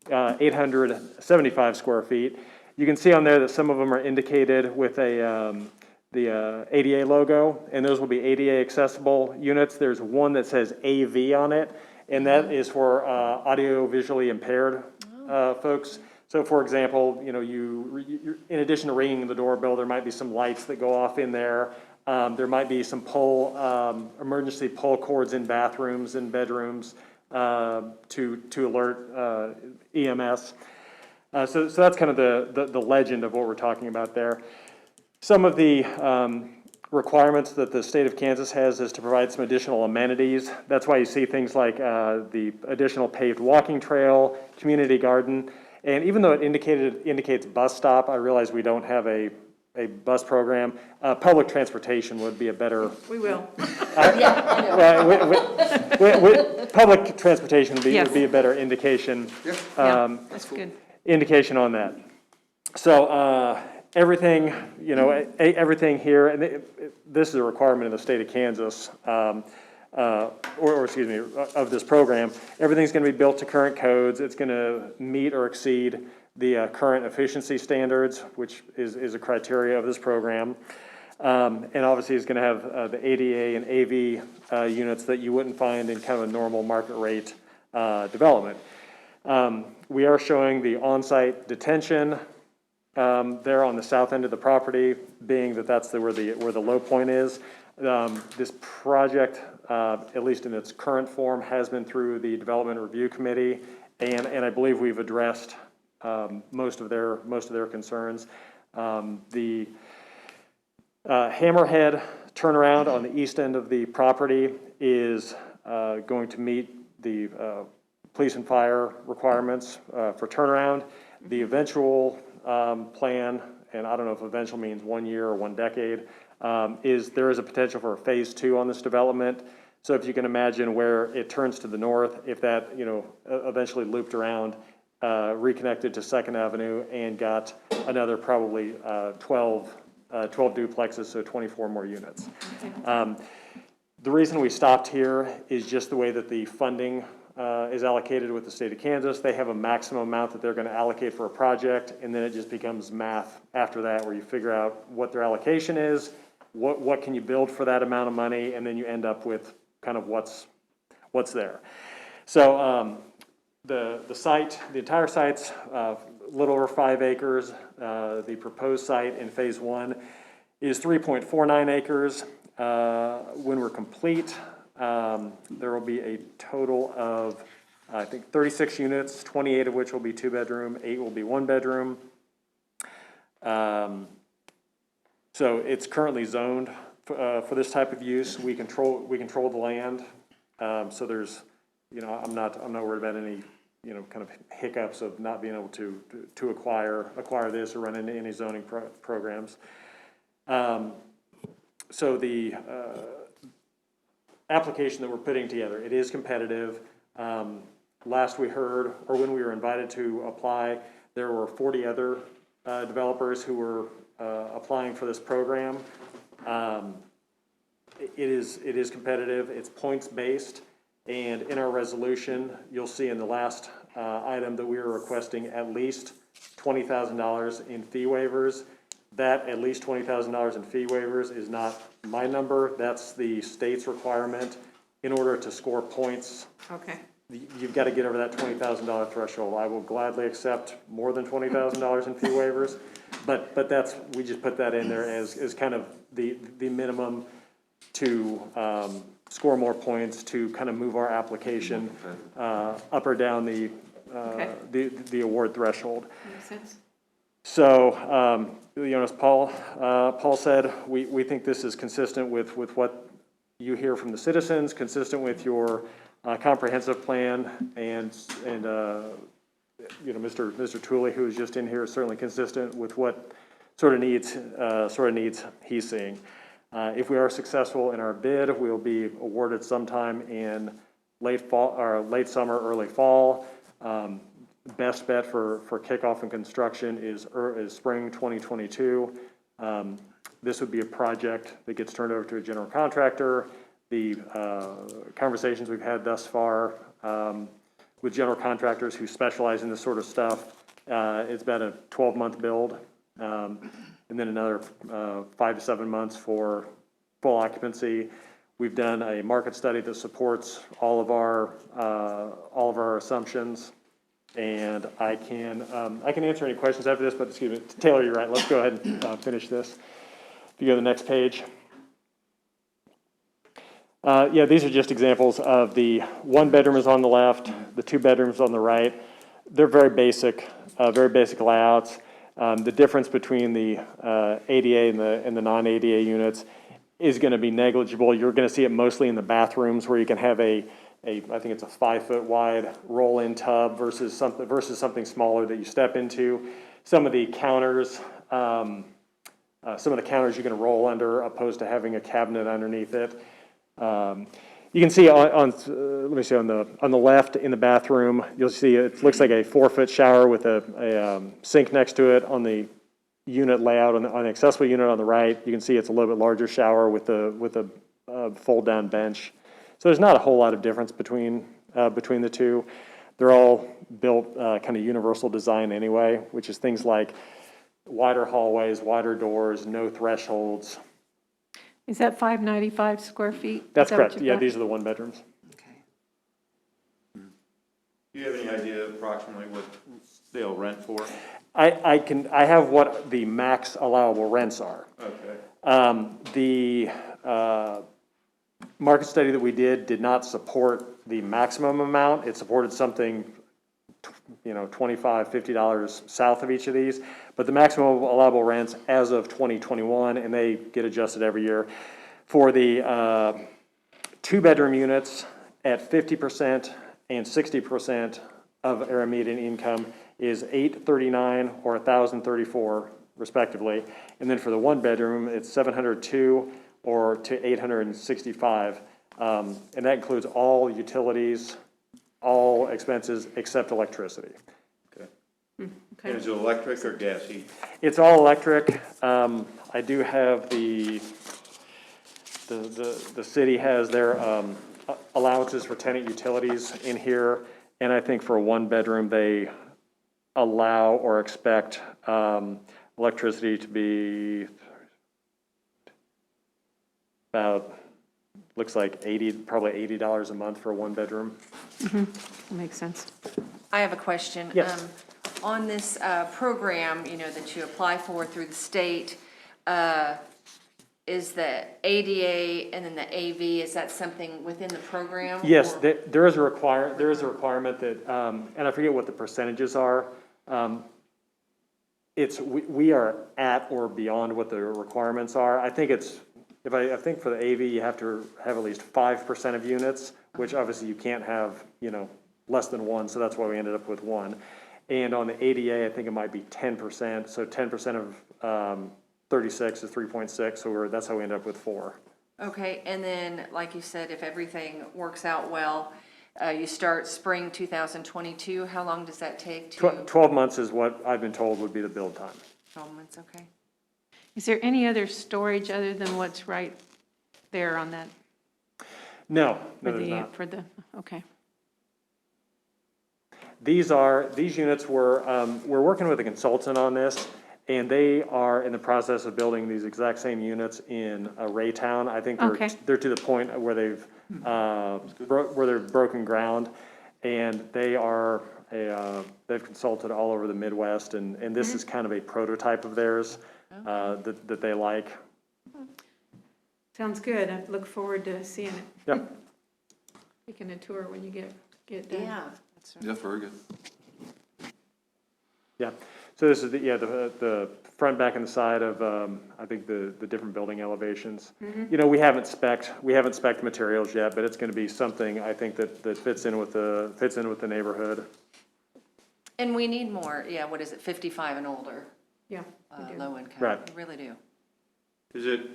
875 square feet. You can see on there that some of them are indicated with the ADA logo, and those will be ADA accessible units. There's one that says AV on it, and that is for audio visually impaired folks. So for example, you in addition to ringing the doorbell, there might be some lights that go off in there. There might be some emergency pull cords in bathrooms and bedrooms to alert EMS. So that's kind of the legend of what we're talking about there. Some of the requirements that the state of Kansas has is to provide some additional amenities. That's why you see things like the additional paved walking trail, community garden, and even though it indicates bus stop, I realize we don't have a bus program. Public transportation would be a better. We will. Public transportation would Yes. be a better indication. Yeah, that's good. Indication on that. So everything, everything here, and this is a requirement in the state of Kansas, or excuse me, of this program. Everything's going to be built to current codes. It's going to meet or exceed the current efficiency standards, which is a criteria of this program. And obviously it's going to have the ADA and AV units that you wouldn't find in kind of a normal market rate development. We are showing the on-site detention, there on the south end of the property, being that that's where the low point is. This project, at least in its current form, has been through the Development Review Committee, and I believe we've addressed most of their concerns. The Hammerhead turnaround on the east end of the property is going to meet the police and fire requirements for turnaround. The eventual plan, and I don't know if eventual means 1 year or 1 decade, there is a potential for a phase 2 on this development. So if you can imagine where it turns to the north, if that, eventually looped around, reconnected to 2nd Avenue and got another probably 12 duplexes, so 24 more units. The reason we stopped here is just the way that the funding is allocated with the state of Kansas. They have a maximum amount that they're going to allocate for a project, and then it just becomes math after that, where you figure out what their allocation is, what can you build for that amount of money, and then you end up with kind of what's there. So the site, the entire site's a little over 5 acres. The proposed site in phase 1 is 3.49 acres. When we're complete, there will be a total of, I think, 36 units, 28 of which will be 2-bedroom, 8 will be 1-bedroom. So it's currently zoned for this type of use. We control the land. So there's, I'm not worried about any, kind of hiccups of not being able to acquire this or run into any zoning programs. So the application that we're putting together, it is competitive. Last we heard, or when we were invited to apply, there were 40 other developers who were applying for this program. It is competitive. It's points based, and in our resolution, you'll see in the last item that we are requesting at least $20,000 in fee waivers. That at least $20,000 in fee waivers is not my number. That's the state's requirement. In order to score points, Okay. you've got to get over that $20,000 threshold. I will gladly accept more than $20,000 in fee waivers, but we just put that in there as kind of the minimum to score more points, to kind of move our application up or down the award threshold. Makes sense. So, as Paul said, we think this is consistent with what you hear from the citizens, consistent with your comprehensive plan, and Mr. Tooley, who is just in here, is certainly consistent with what sort of needs he's seeing. If we are successful in our bid, we will be awarded sometime in late summer, early fall. Best bet for kickoff and construction is spring 2022. This would be a project that gets turned over to a general contractor. The conversations we've had thus far with general contractors who specialize in this sort of stuff, it's about a 12-month build, and then another 5 to 7 months for full occupancy. We've done a market study that supports all of our assumptions. And I can answer any questions after this, but excuse me, Taylor, you're right. Let's go ahead and finish this. If you go to the next page. Yeah, these are just examples of the 1-bedroom is on the left, the 2 bedrooms on the right. They're very basic layouts. The difference between the ADA and the non-ADA units is going to be negligible. You're going to see it mostly in the bathrooms, where you can have I think it's a 5-foot wide roll-in tub versus something smaller that you step into. Some of the counters you're going to roll under, opposed to having a cabinet underneath it. You can see on the left in the bathroom, you'll see it looks like a 4-foot shower with a sink next to it. On the unit layout on the accessible unit on the right, you can see it's a little bit larger shower with a fold-down bench. So there's not a whole lot of difference between the two. They're all built kind of universal design anyway, which is things like wider hallways, wider doors, no thresholds. Is that 595 square feet? That's correct. Yeah, these are the 1-bedrooms. Do you have any idea approximately what they'll rent for? I have what the max allowable rents are. Okay. The market study that we did not support the maximum amount. It supported something, $25, $50 south of each of these. But the maximum allowable rents as of 2021, and they get adjusted every year, for the two-bedroom units at 50% and 60% of area median income is $839 or $1,034 respectively. And then for the one-bedroom, it's $702 or to $865. And that includes all utilities, all expenses except electricity. Okay. Okay. Is it electric or gas heat? It's all electric. I do have the city has their allowances for tenant utilities in here. And I think for a one-bedroom, they allow or expect electricity to be about, looks like probably $80 a month for a one-bedroom. That makes sense. I have a question. Yes. On this program, that you apply for through the state, is the ADA and then the AV, is that something within the program? Yes, or- there is a requirement that, and I forget what the percentages are. We are at or beyond what the requirements are. I think I think for the AV, you have to have at least 5% of units, which obviously you can't have, less than one, so that's why we ended up with one. And on the ADA, I think it might be 10%, so 10% of 36 is 3.6, so that's how we ended up with 4. Okay, and then, like you said, if everything works out well, you start spring 2022, how long does that take to? 12 months is what I've been told would be the build time. 12 months, okay. Is there any other storage other than what's right there on that? No, For there's not. okay. These units we're working with a consultant on this, and they are in the process of building these exact same units in Raytown. I think Okay. they're to the point where they've broken ground, and they've consulted all over the Midwest, and this is kind of a prototype of theirs that they like. Sounds good. I look forward to seeing it. Yep. Taking a tour when you get done. Yeah. Yeah, very good. Yeah, so this is the front, back, and the side of, I think the different building elevations. We haven't spec'd materials yet, but it's gonna be something, I think, that fits in with the neighborhood. And we need more, what is it, 55 and older, Yeah, we do. low income. Right. We really do. Is it,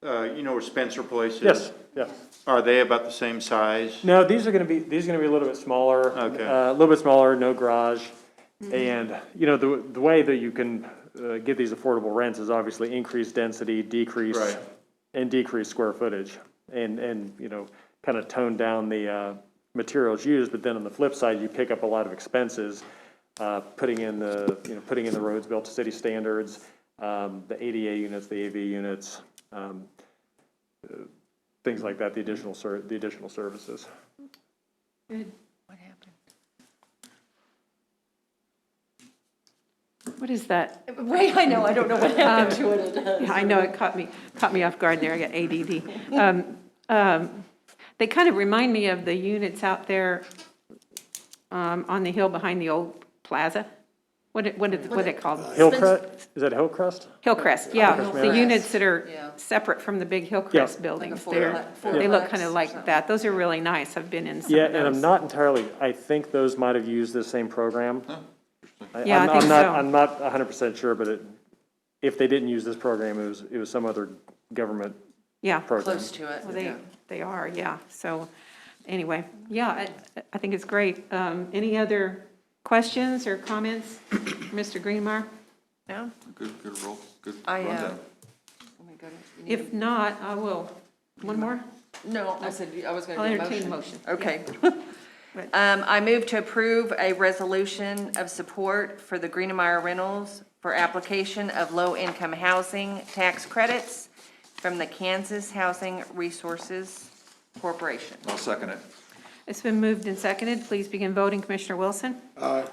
where Spencer Place is? Yes, yes. Are they about the same size? No, these are gonna be a little bit smaller. Okay. A little bit smaller, no garage. And, the way that you can get these affordable rents is obviously increased density, decrease square footage. And kind of tone down the materials used, but then on the flip side, you pick up a lot of expenses, putting in the roads built to city standards, the ADA units, the AV units, things like that, the additional services. Good. What happened? What is that? Wait, I know, I don't know what happened to it. Yeah, I know, it caught me off guard there. I got ADD. They kind of remind me of the units out there on the hill behind the old plaza. What it called? Hillcrest, is that Hillcrest? Hillcrest, yeah. Hillcrest The Manor. units that are Yeah. separate from the big Hillcrest Yeah. buildings. Like a They look fourplex kind of or like something. that. Those are really nice. I've been in some Yeah, of and I'm those. not entirely, I think those might have used the same program. Yeah, I think so. I'm not 100% sure, but if they didn't use this program, it was some other government Yeah, program. Close to it. well, yeah. they are, yeah. So, anyway, yeah, I think it's great. Any other questions or comments, Mr. Greenmeyer? No? Good roll, good I, rundown. let me go to- you need If not, I will. One more? No, I said I was going I'll to do a entertain motion. the motion. Okay. Right. I move to approve a resolution of support for the Greenemeyer Rentals for application of low-income housing tax credits from the Kansas Housing Resources Corporation. I'll second it. It's been moved and seconded. Please begin voting. Commissioner Wilson? Aye.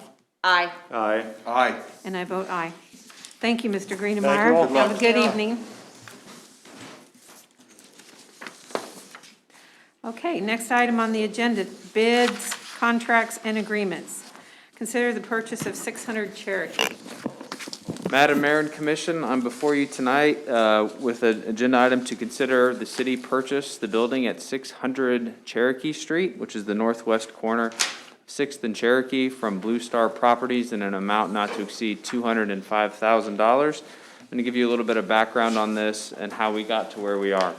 Aye. Aye. Aye. And I vote aye. Thank you, Mr. Greenemeyer. Thank you all. Have a good evening. Okay, next item on the agenda, bids, contracts, and agreements. Consider the purchase of 600 Cherokee. Madam Mayor and Commission, I'm before you tonight with an agenda item to consider the city purchase the building at 600 Cherokee Street, which is the northwest corner of 6th and Cherokee, from Blue Star Properties in an amount not to exceed $205,000. I'm going to give you a little bit of background on this and how we got to where we are.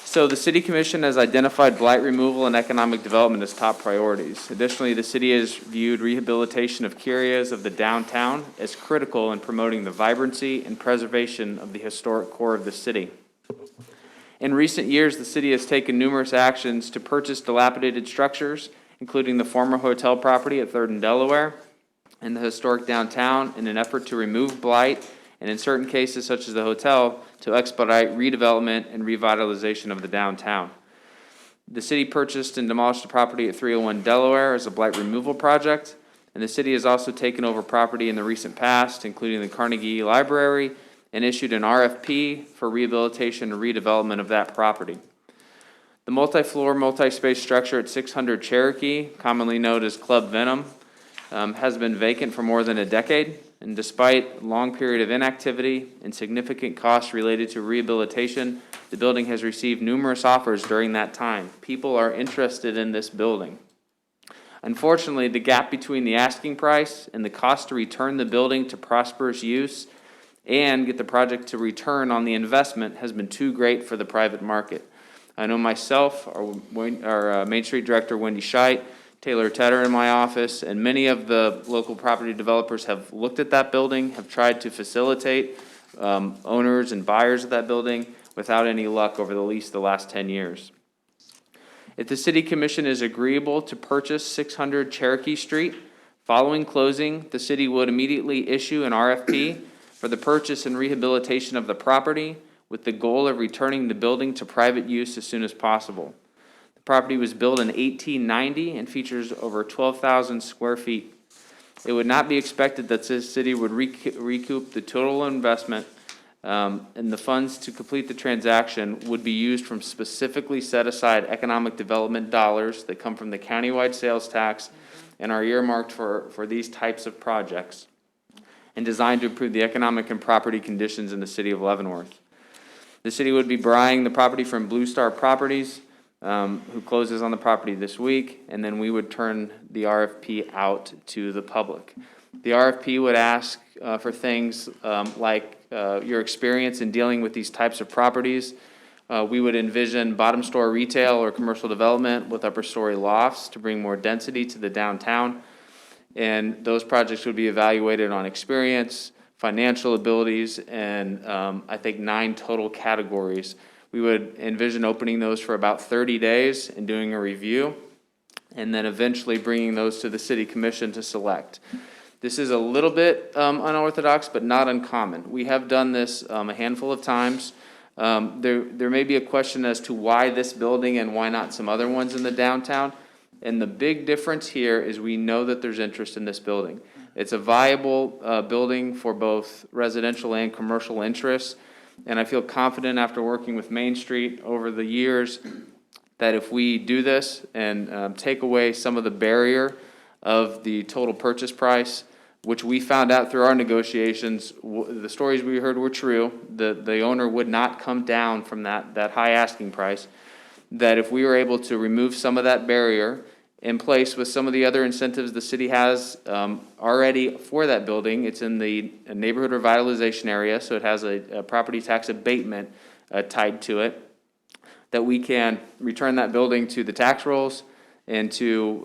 So the City Commission has identified blight removal and economic development as top priorities. Additionally, the city has viewed rehabilitation of key areas of the downtown as critical in promoting the vibrancy and preservation of the historic core of the city. In recent years, the city has taken numerous actions to purchase dilapidated structures, including the former hotel property at 3rd and Delaware and the historic downtown, in an effort to remove blight, and in certain cases, such as the hotel, to expedite redevelopment and revitalization of the downtown. The city purchased and demolished the property at 301 Delaware as a blight removal project, and the city has also taken over property in the recent past, including the Carnegie Library, and issued an RFP for rehabilitation and redevelopment of that property. The multi-floor, multi-space structure at 600 Cherokee, commonly known as Club Venom, has been vacant for more than a decade. And despite a long period of inactivity and significant costs related to rehabilitation, the building has received numerous offers during that time. People are interested in this building. Unfortunately, the gap between the asking price and the cost to return the building to prosperous use and get the project to return on the investment has been too great for the private market. I know myself, our Main Street Director, Wendy Scheidt, Taylor Tedder in my office, and many of the local property developers have looked at that building, have tried to facilitate owners and buyers of that building without any luck over at least the last 10 years. If the City Commission is agreeable to purchase 600 Cherokee Street, following closing, the city would immediately issue an RFP for the purchase and rehabilitation of the property with the goal of returning the building to private use as soon as possible. The property was built in 1890 and features over 12,000 square feet. It would not be expected that the city would recoup the total investment, and the funds to complete the transaction would be used from specifically set aside economic development dollars that come from the countywide sales tax and are earmarked for these types of projects and designed to improve the economic and property conditions in the city of Leavenworth. The city would be buying the property from Blue Star Properties, who closes on the property this week, and then we would turn the RFP out to the public. The RFP would ask for things like your experience in dealing with these types of properties. We would envision bottom store retail or commercial development with upper story lofts to bring more density to the downtown. And those projects would be evaluated on experience, financial abilities, and I think 9 total categories. We would envision opening those for about 30 days and doing a review, and then eventually bringing those to the City Commission to select. This is a little bit unorthodox, but not uncommon. We have done this a handful of times. There may be a question as to why this building and why not some other ones in the downtown. And the big difference here is we know that there's interest in this building. It's a viable building for both residential and commercial interests. And I feel confident after working with Main Street over the years that if we do this and take away some of the barrier of the total purchase price, which we found out through our negotiations, the stories we heard were true. The owner would not come down from that high asking price. That if we were able to remove some of that barrier in place with some of the other incentives the city has already for that building, it's in the neighborhood revitalization area, so it has a property tax abatement tied to it, that we can return that building to the tax rolls and to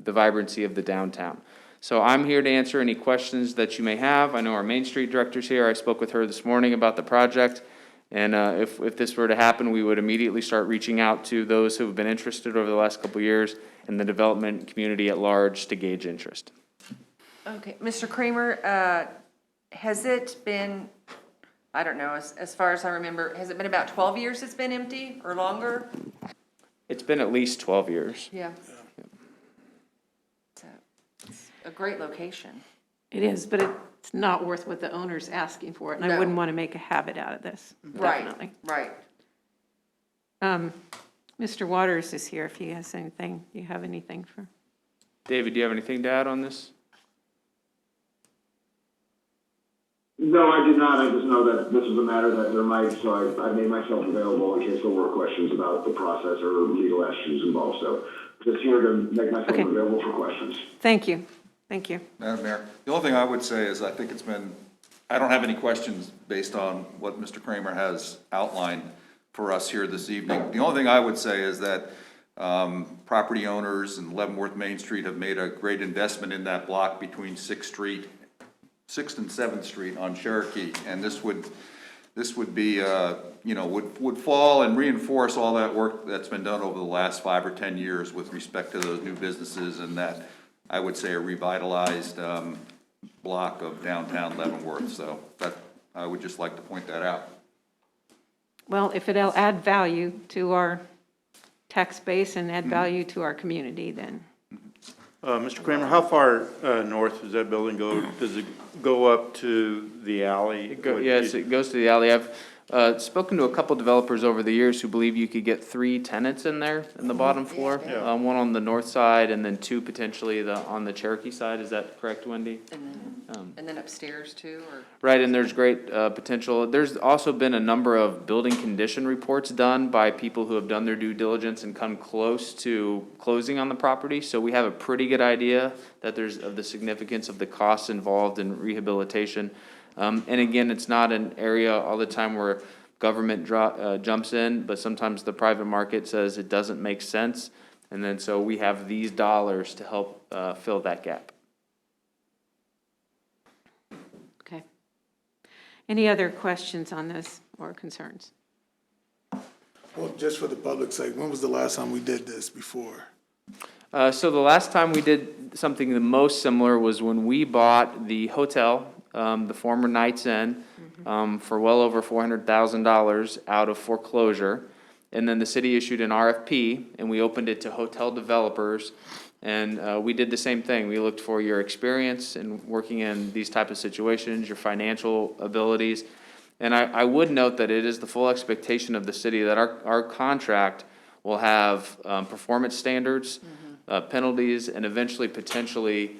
the vibrancy of the downtown. So I'm here to answer any questions that you may have. I know our Main Street Director's here. I spoke with her this morning about the project. And if this were to happen, we would immediately start reaching out to those who have been interested over the last couple of years and the development community at large to gauge interest. Okay, Mr. Kramer, has it been, I don't know, as far as I remember, has it been about 12 years it's been empty or longer? It's been at least 12 years. Yeah. It's a great location. It is, but it's not worth what the owner's asking for it, and I No. wouldn't want to make a habit out of this, definitely. Right. Mr. Waters is here if he has anything. Do you have anything for? David, do you have anything to add on this? No, I did not. I just know that this is a matter that there might, so I made myself available in case there were questions about the process or legal issues involved. So just here to make myself available for questions. Thank you. Thank you. Madam Mayor, the only thing I would say is I think it's been, I don't have any questions based on what Mr. Kramer has outlined for us here this evening. The only thing I would say is that property owners in Leavenworth Main Street have made a great investment in that block between 6th and 7th Street on Cherokee. And this would be, would fall and reinforce all that work that's been done over the last 5 or 10 years with respect to those new businesses and that, I would say, a revitalized block of downtown Leavenworth. So I would just like to point that out. Well, if it'll add value to our tax base and add value to our community, then. Mr. Kramer, how far north does that building go? Does it go up to the alley? Yes, it goes to the alley. I've spoken to a couple developers over the years who believe you could get 3 tenants in there in the bottom floor. Yeah. One on the north side and then 2 potentially on the Cherokee side. Is that correct, Wendy? And then upstairs too, or? Right, and there's great potential. There's also been a number of building condition reports done by people who have done their due diligence and come close to closing on the property. So we have a pretty good idea that there's of the significance of the costs involved in rehabilitation. And again, it's not an area all the time where government jumps in, but sometimes the private market says it doesn't make sense. And then so we have these dollars to help fill that gap. Okay. Any other questions on this or concerns? Well, just for the public's sake, when was the last time we did this before? So the last time we did something the most similar was when we bought the hotel, the former Knights Inn, for well over $400,000 out of foreclosure. And then the city issued an RFP, and we opened it to hotel developers. And we did the same thing. We looked for your experience in working in these type of situations, your financial abilities. And I would note that it is the full expectation of the city that our contract will have performance standards, penalties, and eventually potentially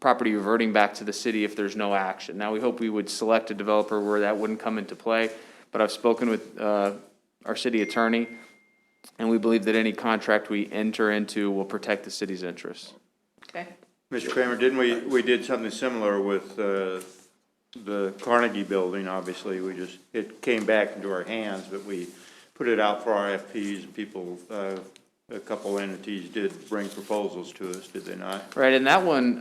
property reverting back to the city if there's no action. Now, we hope we would select a developer where that wouldn't come into play, but I've spoken with our city attorney, and we believe that any contract we enter into will protect the city's interests. Okay. Mr. Kramer, didn't we did something similar with the Carnegie building, obviously. It came back into our hands, but we put it out for RFPs, and people, a couple entities did bring proposals to us, did they not? Right, and that one,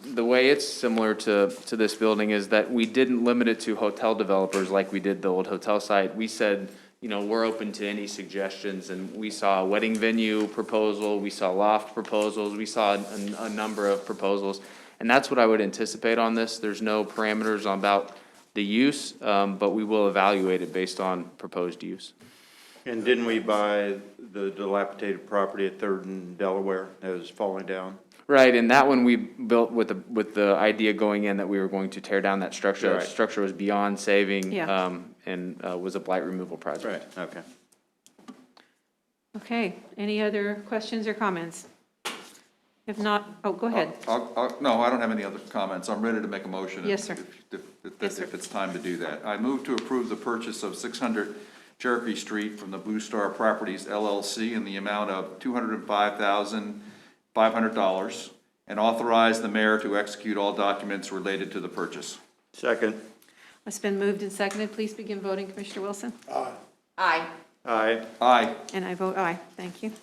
the way it's similar to this building is that we didn't limit it to hotel developers like we did the old hotel site. We said, we're open to any suggestions, and we saw a wedding venue proposal, we saw loft proposals, we saw a number of proposals, and that's what I would anticipate on this. There's no parameters about the use, but we will evaluate it based on proposed use. And didn't we buy the dilapidated property at 3rd and Delaware that was falling down? Right, and that one we built with the idea going in that we were going to tear down that structure. Right. The structure was beyond saving, Yeah. and was a blight removal project. Right, okay. Okay, any other questions or comments? If not, go ahead. No, I don't have any other comments. I'm ready to make a motion. Yes, sir. If it's time to do that. I move to approve the purchase of 600 Cherokee Street from the Blue Star Properties LLC in the amount of $205,500 and authorize the mayor to execute all documents related to the purchase. Second. It's been moved and seconded. Please begin voting, Commissioner Wilson. Aye. Aye. Aye. Aye. And I vote aye. Thank you.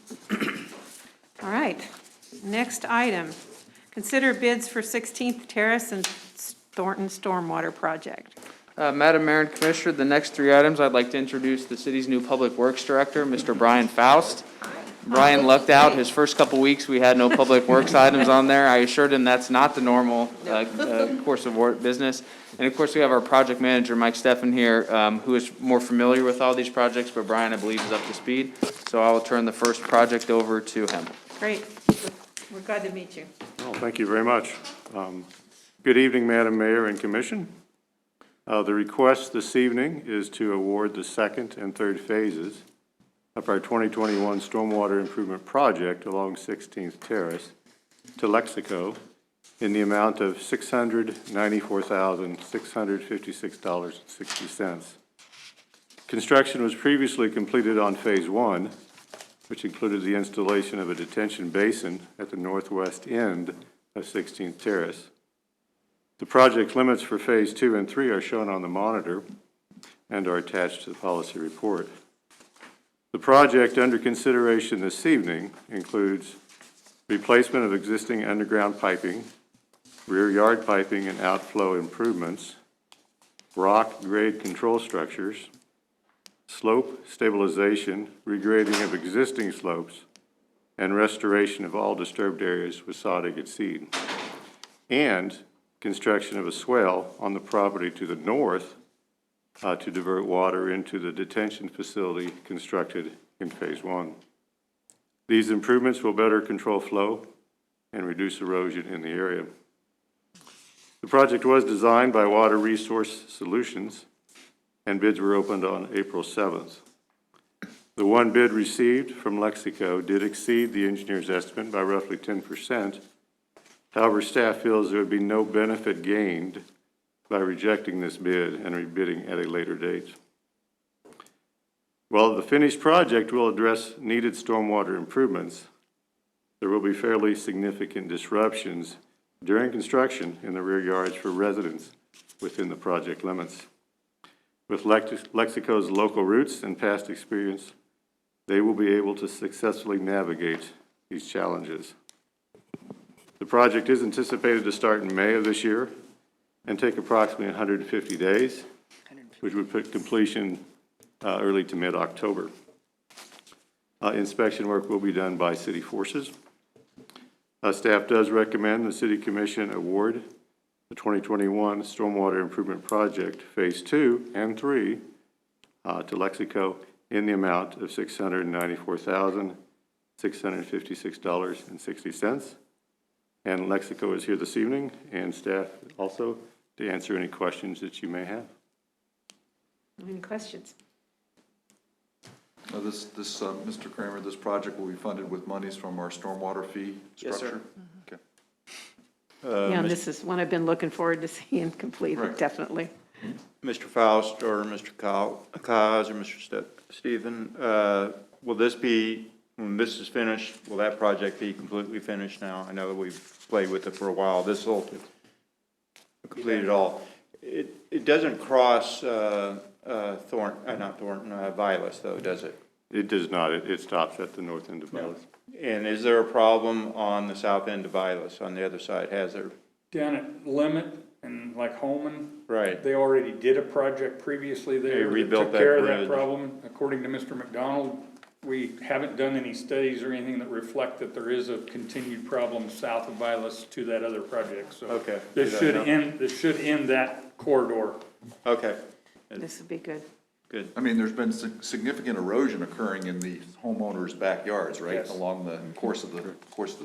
All right. Next item. Consider bids for 16th Terrace and Thornton Stormwater Project. Madam Mayor and Commissioner, the next 3 items, I'd like to introduce the city's new Public Works Director, Mr. Brian Faust. Brian lucked out. His first couple weeks, we had no public works items on there. I assured him that's not the normal course of business. And of course, we have our project manager, Mike Steffen here, who is more familiar with all these projects, but Brian, I believe, is up to speed. So I will turn the first project over to him. Great. We're glad to meet you. Well, thank you very much. Good evening, Madam Mayor and Commission. The request this evening is to award the second and third phases of our 2021 stormwater improvement project along 16th Terrace to Lexico in the amount of $694,656.60. Construction was previously completed on Phase 1, which included the installation of a detention basin at the northwest end of 16th Terrace. The project limits for Phase 2 and 3 are shown on the monitor and are attached to the policy report. The project under consideration this evening includes replacement of existing underground piping, rear yard piping and outflow improvements, rock grade control structures, slope stabilization, regrading of existing slopes, and restoration of all disturbed areas with sod seed, and construction of a swale on the property to the north to divert water into the detention facility constructed in Phase 1. These improvements will better control flow and reduce erosion in the area. The project was designed by Water Resource Solutions, and bids were opened on April 7th. The one bid received from Lexico did exceed the engineer's estimate by roughly 10%. However, staff feels there would be no benefit gained by rejecting this bid and rebidding at a later date. While the finished project will address needed stormwater improvements, there will be fairly significant disruptions during construction in the rear yards for residents within the project limits. With Lexico's local roots and past experience, they will be able to successfully navigate these challenges. The project is anticipated to start in May of this year and take approximately 150 days, which would put completion early to mid-October. Inspection work will be done by city forces. Staff does recommend the City Commission award the 2021 Stormwater Improvement Project Phase 2 and 3 to Lexico in the amount of $694,656.60. And Lexico is here this evening, and staff also, to answer any questions that you may have. Any questions? Mr. Kramer, this project will be funded with monies from our stormwater fee structure? Yes, sir. Okay. Yeah, and this is one I've been looking forward to seeing completed, Right. definitely. Mr. Faust or Mr. Kaz or Mr. Stephen, will this be, when this is finished, will that project be completely finished now? I know that we've played with it for a while. This will complete it all. It doesn't cross Vilas though, does it? It does not. It stops at the north end of Vilas. And is there a problem on the south end of Vilas, on the other side? Has there? Down at Limit and like Holman. Right. They already did a project previously there. They rebuilt that took care that of that bridge. problem. According to Mr. McDonald, we haven't done any studies or anything that reflect that there is a continued problem south of Vilas to that other project. So Okay. this should end that corridor. Okay. This would be good. Good. I mean, there's been significant erosion occurring in the homeowners' backyards, right? Yes. Along the course of the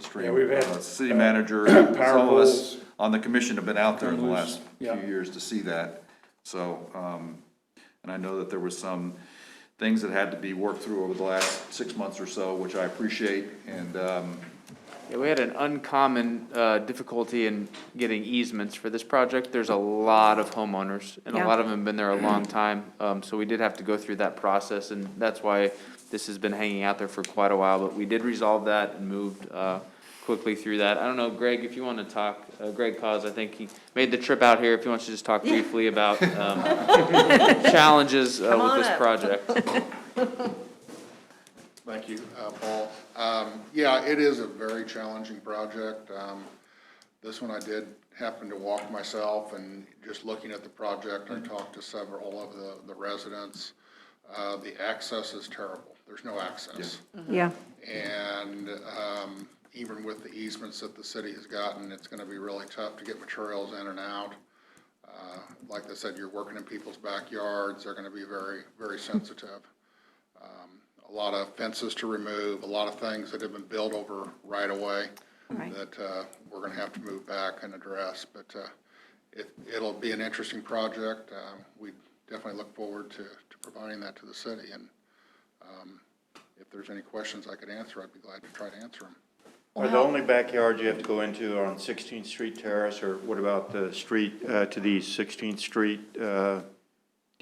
stream. Yeah, we've had, City manager, power some of us poles on the commission have been out there in the come last loose. Yeah. few years to see that. So, and I know that there was some things that had to be worked through over the last 6 months or so, which I appreciate, and, Yeah, we had an uncommon difficulty in getting easements for this project. There's a lot of homeowners, and a lot of them have been there a long time. So we did have to go through that process, and that's why this has been hanging out there for quite a while. But we did resolve that and moved quickly through that. I don't know, Greg, if you want to talk, Greg Cause, I think he made the trip out here. If you want to just talk briefly about challenges with this project. Thank you, Paul. Yeah, it is a very challenging project. This one I did happen to walk myself, and just looking at the project, I talked to several of the residents. The access is terrible. there's no access. Yeah. And even with the easements that the city has gotten, it's gonna be really tough to get materials in and out. Like I said, you're working in people's backyards, they're gonna be very, very sensitive. A lot of fences to remove, a lot of things that have been built over right away that we're gonna have to move back and address. But it'll be an interesting project. We definitely look forward to providing that to the city. And if there's any questions I could answer, I'd be glad to try to answer them. Are the only backyards you have to go into are on 16th Street Terrace, or what about the street to the east, 16th Street? Do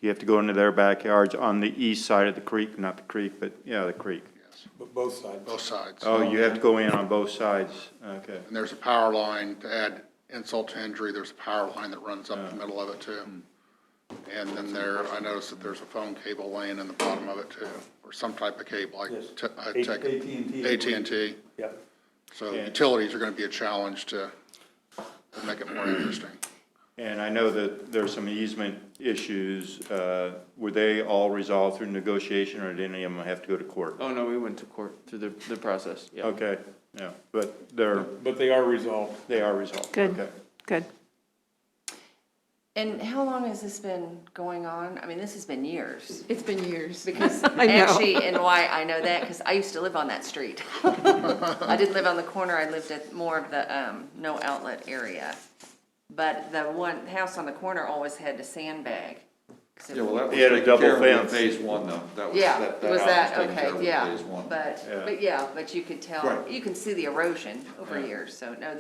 you have to go into their backyards on the east side of the creek, not the creek, but, yeah, the creek? Yes. But both sides. Both sides. Oh, you have to go in on both sides, okay. And there's a power line, to add insult to injury, there's a power line that runs up the middle of it too. And then I noticed that there's a phone cable laying in the bottom of it too, or some type of cable, like AT&T. Yep. So utilities are gonna be a challenge to make it more interesting. And I know that there's some easement issues. Were they all resolved through negotiation, or did any of them have to go to court? Oh, no, we went to court through the process, yeah. Okay, yeah, but they are resolved. They are resolved. Good. Okay. Good. And how long has this been going on? I mean, this has been years. It's been years. Because I know. actually, and why I know that, because I used to live on that street. I didn't live on the corner, I lived at more of the, no outlet area. But the one house on the corner always had to sandbag. Yeah, well, that was He had a taken double care of in fence. phase one though. That was, Yeah, that was house that, taken care okay, of in yeah, phase one. but you could tell, Right. you can see the erosion over years, so no,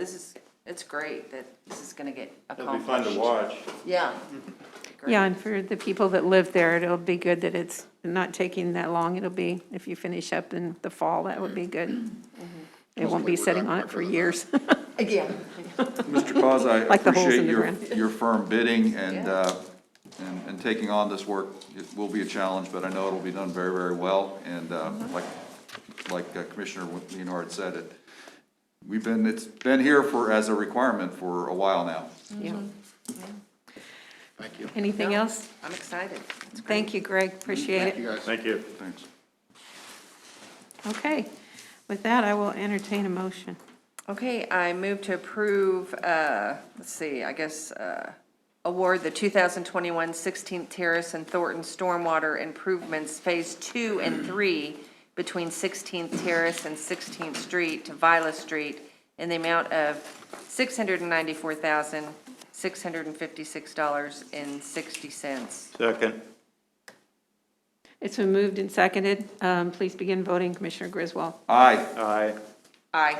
it's great that this is gonna get It'll accomplished. be fun to watch. Yeah. Great. Yeah, and for the people that live there, it'll be good that it's not taking that long. It'll be, if you finish up in the fall, that would be good. They won't be sitting on it for years. Yeah. Mr. Cause, I Like the holes in appreciate the ground. your firm bidding and taking on this work. It will be a challenge, but I know it'll be done very, very well. And like Commissioner Leonard said, it's been here as a requirement for a while now. Yeah. Thank you. Anything else? I'm excited. Thank you, Greg. Appreciate Thank it. you, guys. Thank you. Thanks. Okay. With that, I will entertain a motion. Okay, I move to approve, award the 2021 16th Terrace and Thornton Stormwater Improvements Phase 2 and 3 between 16th Terrace and 16th Street to Vila Street in the amount of $694,656.60. Second. It's been moved and seconded. Please begin voting, Commissioner Griswold. Aye. Aye. Aye.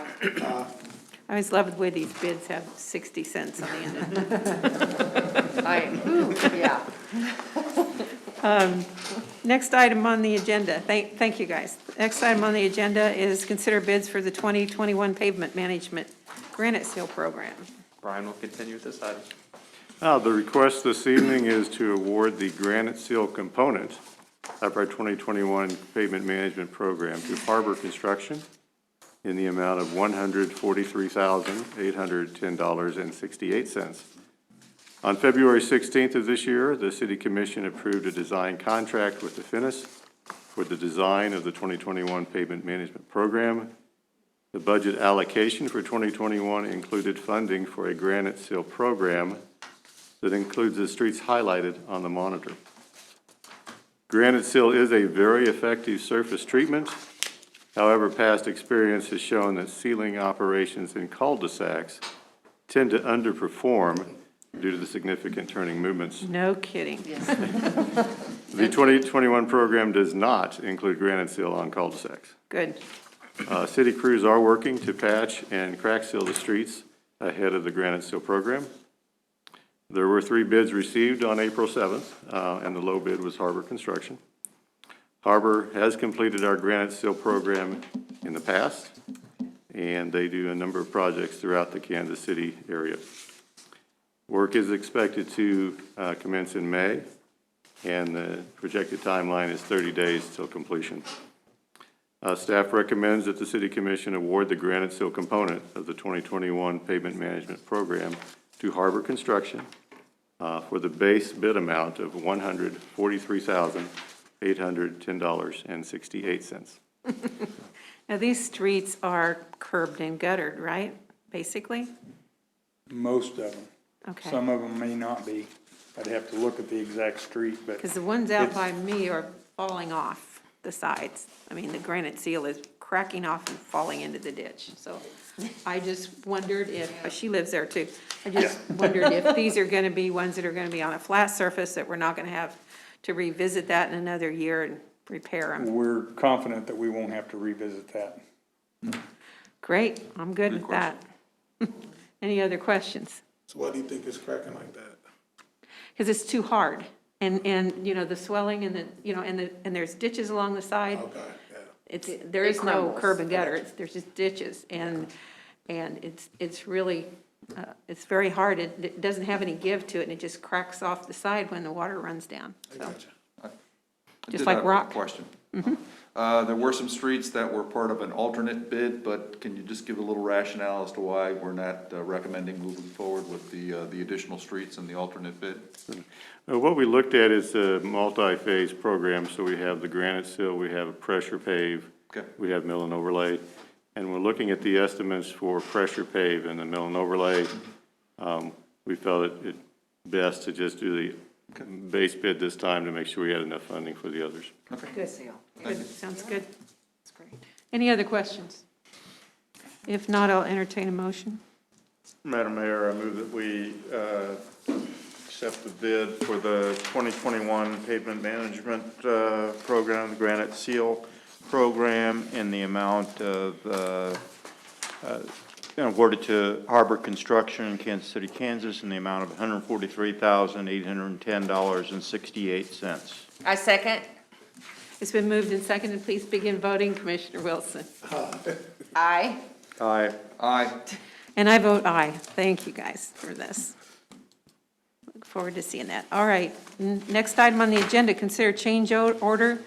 I always love the way these bids have 60 cents on the end of them. Yeah. Next item on the agenda, thank you, guys. Next item on the agenda is consider bids for the 2021 pavement management granite seal program. Brian will continue with this item. The request this evening is to award the granite seal component of our 2021 pavement management program to Harbor Construction in the amount of $143,810.68. On February 16th of this year, the City Commission approved a design contract with the Finis for the design of the 2021 pavement management program. The budget allocation for 2021 included funding for a granite seal program that includes the streets highlighted on the monitor. Granite seal is a very effective surface treatment. However, past experience has shown that sealing operations in cul-de-sacs tend to underperform due to the significant turning movements. No kidding. The 2021 program does not include granite seal on cul-de-sacs. Good. City crews are working to patch and crack seal the streets ahead of the granite seal program. There were 3 bids received on April 7th, and the low bid was Harbor Construction. Harbor has completed our granite seal program in the past, and they do a number of projects throughout the Kansas City area. Work is expected to commence in May, and the projected timeline is 30 days till completion. Staff recommends that the City Commission award the granite seal component of the 2021 pavement management program to Harbor Construction for the base bid amount of $143,810.68. $810.68. Now, these streets are curbed and guttered, right, basically? Most of them. Okay. Some of them may not be. I'd have to look at the exact street, but. Because the ones out it's- by me are falling off the sides. I mean, the granite seal is cracking off and falling into the ditch. So I just wondered if, she lives there too. I just wondered if these are going to be ones that are going to be on a flat surface, that we're not going to have to revisit that in another year and repair them. We're confident that we won't have to revisit that. Great, I'm good with that. Any other questions? So why do you think it's cracking like that? Because it's too hard. And, you know, the swelling and the, you know, and there's ditches along the side. Okay, yeah. There is no crumbles. curb and gutter, there's just ditches, and it's really, it's very hard, it doesn't have any give to it, and it just cracks off the side when the water runs down, so. I Just did like have a rock. Question. There were some streets that were part of an alternate bid, but can you just give a little rationale as to why we're not recommending moving forward with the additional streets and the alternate bid? What we looked at is a multi-phase program, so we have the granite seal, we have a pressure pave, Okay. we have mill and overlay, and we're looking at the estimates for pressure pave and the mill and overlay. We felt it best to just do the base bid this time to make sure we had enough funding for the others. Good, good, sounds good. That's great. Any other questions? If not, I'll entertain a motion. Madam Mayor, I move that we accept the bid for the 2021 pavement management program, the Granite Seal program, in the amount of, awarded to Harbor Construction in Kansas City, Kansas, in the amount of $143,810.68. I second. It's been moved and seconded, please begin voting. Commissioner Wilson. Aye. Aye. Aye. And I vote aye. Thank you, guys, for this. Look forward to seeing that. All right, next item on the agenda, consider change order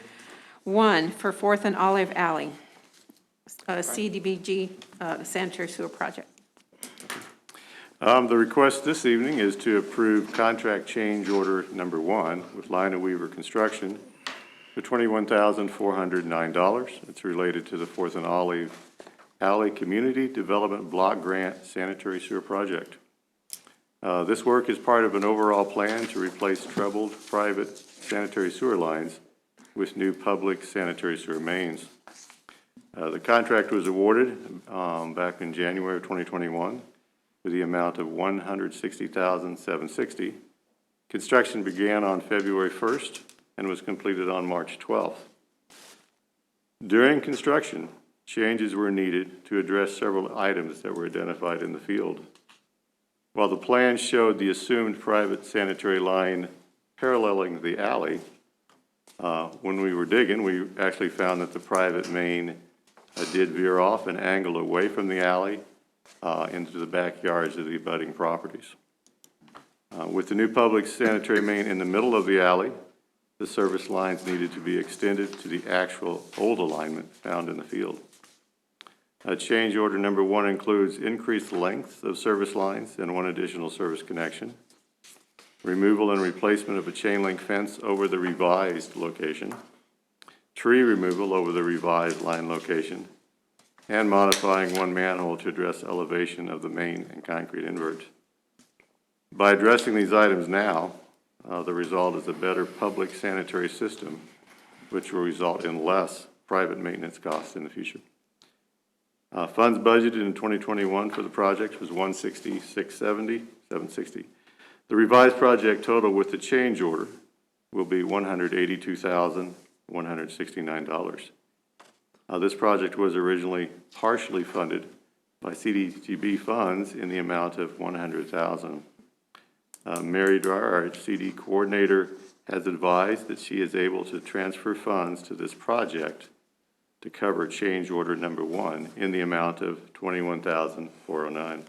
1 for 4th and Olive Alley, CDBG sanitary sewer project. The request this evening is to approve contract change order number 1 with Lina Weaver Construction for $21,409. It's related to the 4th and Olive Alley Community Development Block Grant Sanitary Sewer Project. This work is part of an overall plan to replace troubled private sanitary sewer lines with new public sanitary sewer mains. The contract was awarded back in January of 2021 with the amount of $160,760. Construction began on February 1st and was completed on March 12th. During construction, changes were needed to address several items that were identified in the field. While the plan showed the assumed private sanitary line paralleling the alley, when we were digging, we actually found that the private main did veer off and angle away from the alley into the backyards of the abutting properties. With the new public sanitary main in the middle of the alley, the service lines needed to be extended to the actual old alignment found in the field. Change order number 1 includes increased length of service lines and 1 additional service connection, removal and replacement of a chain link fence over the revised location, tree removal over the revised line location, and modifying 1 manhole to address elevation of the main and concrete invert. By addressing these items now, the result is a better public sanitary system, which will result in less private maintenance costs in the future. Funds budgeted in 2021 for the project was $160,670,760. The revised project total with the change order will be $182,169. This project was originally partially funded by CDGB funds in the amount of $100,000. Mary Dwyer, our CD coordinator, has advised that she is able to transfer funds to this project to cover change order number 1 in the amount of $21,409.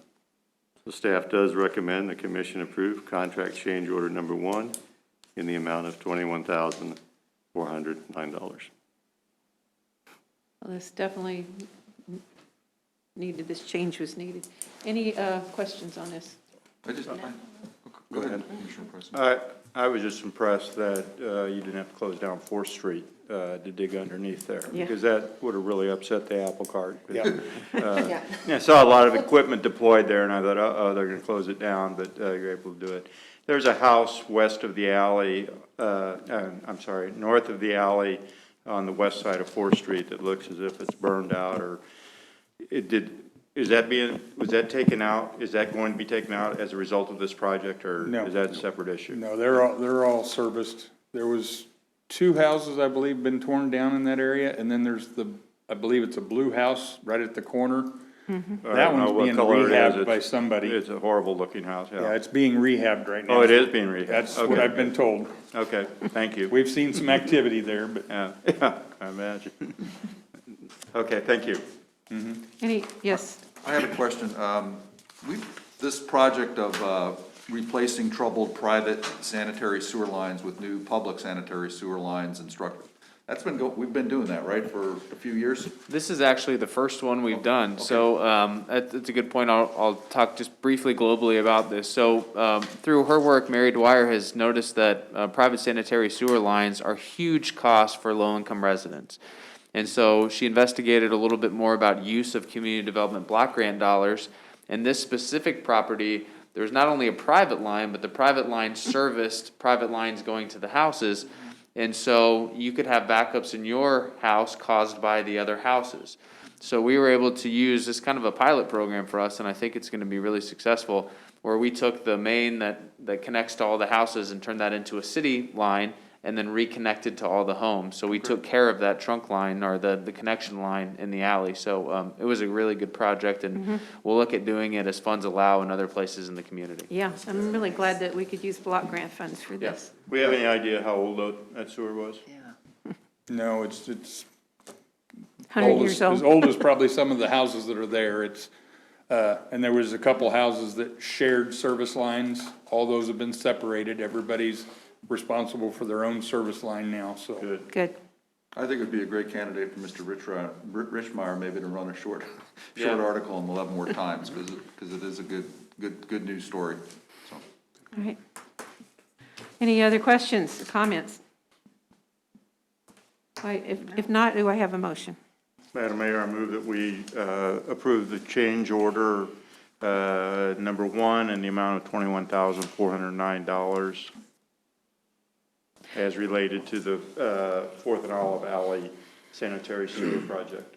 The staff does recommend the commission approve contract change order number 1 in the amount of $21,409. Well, this definitely needed, this change was needed. Any questions on this? Go ahead, Commissioner President. I was just impressed that you didn't have to close down 4th Street to dig underneath there. Yeah. Because that would have really upset the apple cart. Yeah. Yeah. I saw a lot of equipment deployed there, and I thought, uh-oh, they're going to close it down, but you're able to do it. There's a house west of the alley, north of the alley on the west side of 4th Street that looks as if it's burned out, or was that taken out? Is that going to be taken out as a result of this project, or No. is that a separate issue? No, they're all serviced. There was 2 houses, I believe, been torn down in that area, and then there's I believe it's a blue house right at the corner. That one's being rehabbed by somebody. It's a horrible looking house, yeah. Yeah, it's being rehabbed right now. Oh, it is being rehabbed? That's what Okay. I've been told. Okay, thank you. We've seen some activity there, but. Yeah, I imagine. Okay, thank you. Yes, I have a question. This project of replacing troubled private sanitary sewer lines with new public sanitary sewer lines and structure, we've been doing that, right, for a few years? This is actually the first one we've done, so that's a good point. I'll talk just briefly globally about this. So through her work, Mary Dwyer has noticed that private sanitary sewer lines are huge costs for low-income residents. And so she investigated a little bit more about use of community development block grant dollars. And this specific property, there's not only a private line, but the private line serviced private lines going to the houses. And so you could have backups in your house caused by the other houses. So we were able to use this kind of a pilot program for us, and I think it's going to be really successful, where we took the main that connects to all the houses and turned that into a city line, and then reconnected to all the homes. So we took care of that trunk line, or the connection line in the alley. So it was a really good project, and we'll look at doing it as funds allow in other places in the community. yeah, I'm really glad that we could use block grant funds for this. We have any idea how old that sewer was? No, it's 100 years old. As old as probably some of the houses that are there. And there was a couple houses that shared service lines. All those have been separated. Everybody's responsible for their own service line now, so. Good. I think it'd be a great candidate for Mr. Richmeyer maybe to run a short Yeah. article in the Leavenworth Times, because it is a good news story, so. All right. Any other questions or comments? All right, if not, do I have a motion? Madam Mayor, I move that we approve the change order number 1 in the amount of $21,409 as related to the 4th and Olive Alley sanitary sewer project.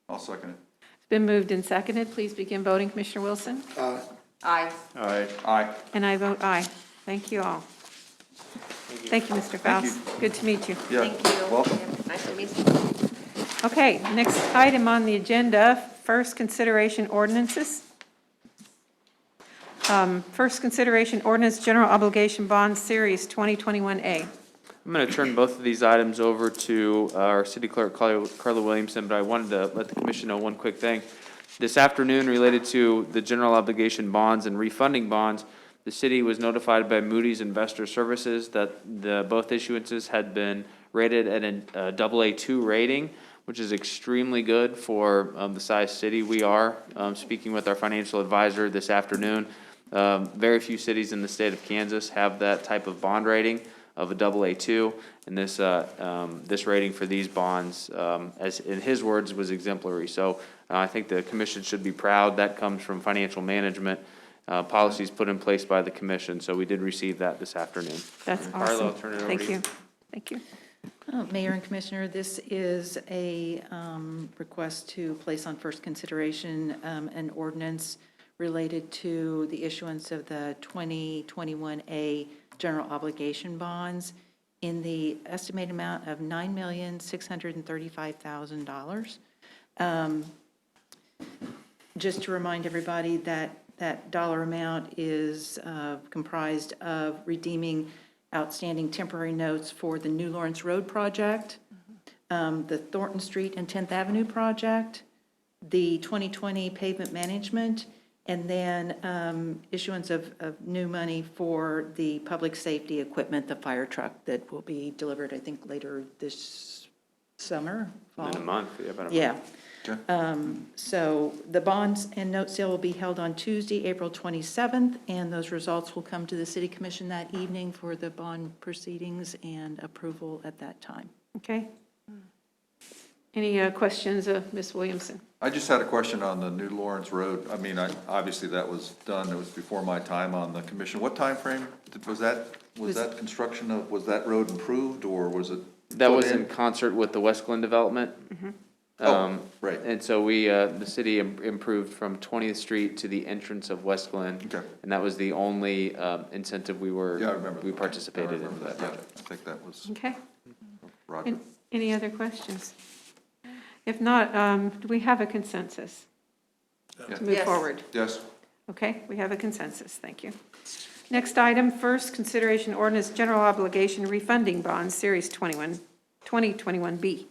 I'll second it. It's been moved and seconded. Please begin voting, Commissioner Wilson. Aye. Aye. Aye. And I vote aye. Thank you all. Thank you, Mr. Faust. Good to meet you. Yeah, Thank you. welcome. Nice to meet you. Okay, next item on the agenda, first consideration ordinances. First consideration ordinance, general obligation bond series 2021A. I'm going to turn both of these items over to our city clerk, Carla Williamson, but I wanted to let the commission know one quick thing. This afternoon, related to the general obligation bonds and refunding bonds, the city was notified by Moody's Investor Services that both issuances had been rated at a AA2 rating, which is extremely good for the size city we are. Speaking with our financial advisor this afternoon, very few cities in the state of Kansas have that type of bond rating of a AA2, and this rating for these bonds, as in his words, was exemplary. So I think the commission should be proud. That comes from financial management policies put in place by the commission. So we did receive that this afternoon. That's Carla, awesome. I'll turn it over to you. Thank you. Thank you. Mayor and Commissioner, this is a request to place on first consideration an ordinance related to the issuance of the 2021A general obligation bonds in the estimated amount of $9,635,000. Just to remind everybody that that dollar amount is comprised of redeeming outstanding temporary notes for the New Lawrence Road project, the Thornton Street and 10th Avenue project, the 2020 pavement management, and then issuance of new money for the public safety equipment, the fire truck that will be delivered, I think, later this summer, fall. In a month, yeah, about a month. Yeah. So the bonds and note sale will be held on Tuesday, April 27th, and those results will come to the city commission that evening for the bond proceedings and approval at that time. Okay. Any questions of Ms. Williamson? I just had a question on the New Lawrence Road. I mean, obviously that was done, it was before my time on the commission. What time frame was that? Was that construction of, was that road improved or was it? That put was in concert with the West Glen development. Right. And so we, the city improved from 20th Street to the entrance of West Glen. Okay. And that was the only incentive Yeah, I remember. we participated in for that Yeah, project. I think that was Okay. Roger. Any other questions? If not, do we have a consensus to move forward? Yes. Okay, we have a consensus, thank you. Next item, first consideration ordinance general obligation refunding bonds, Series 2021B.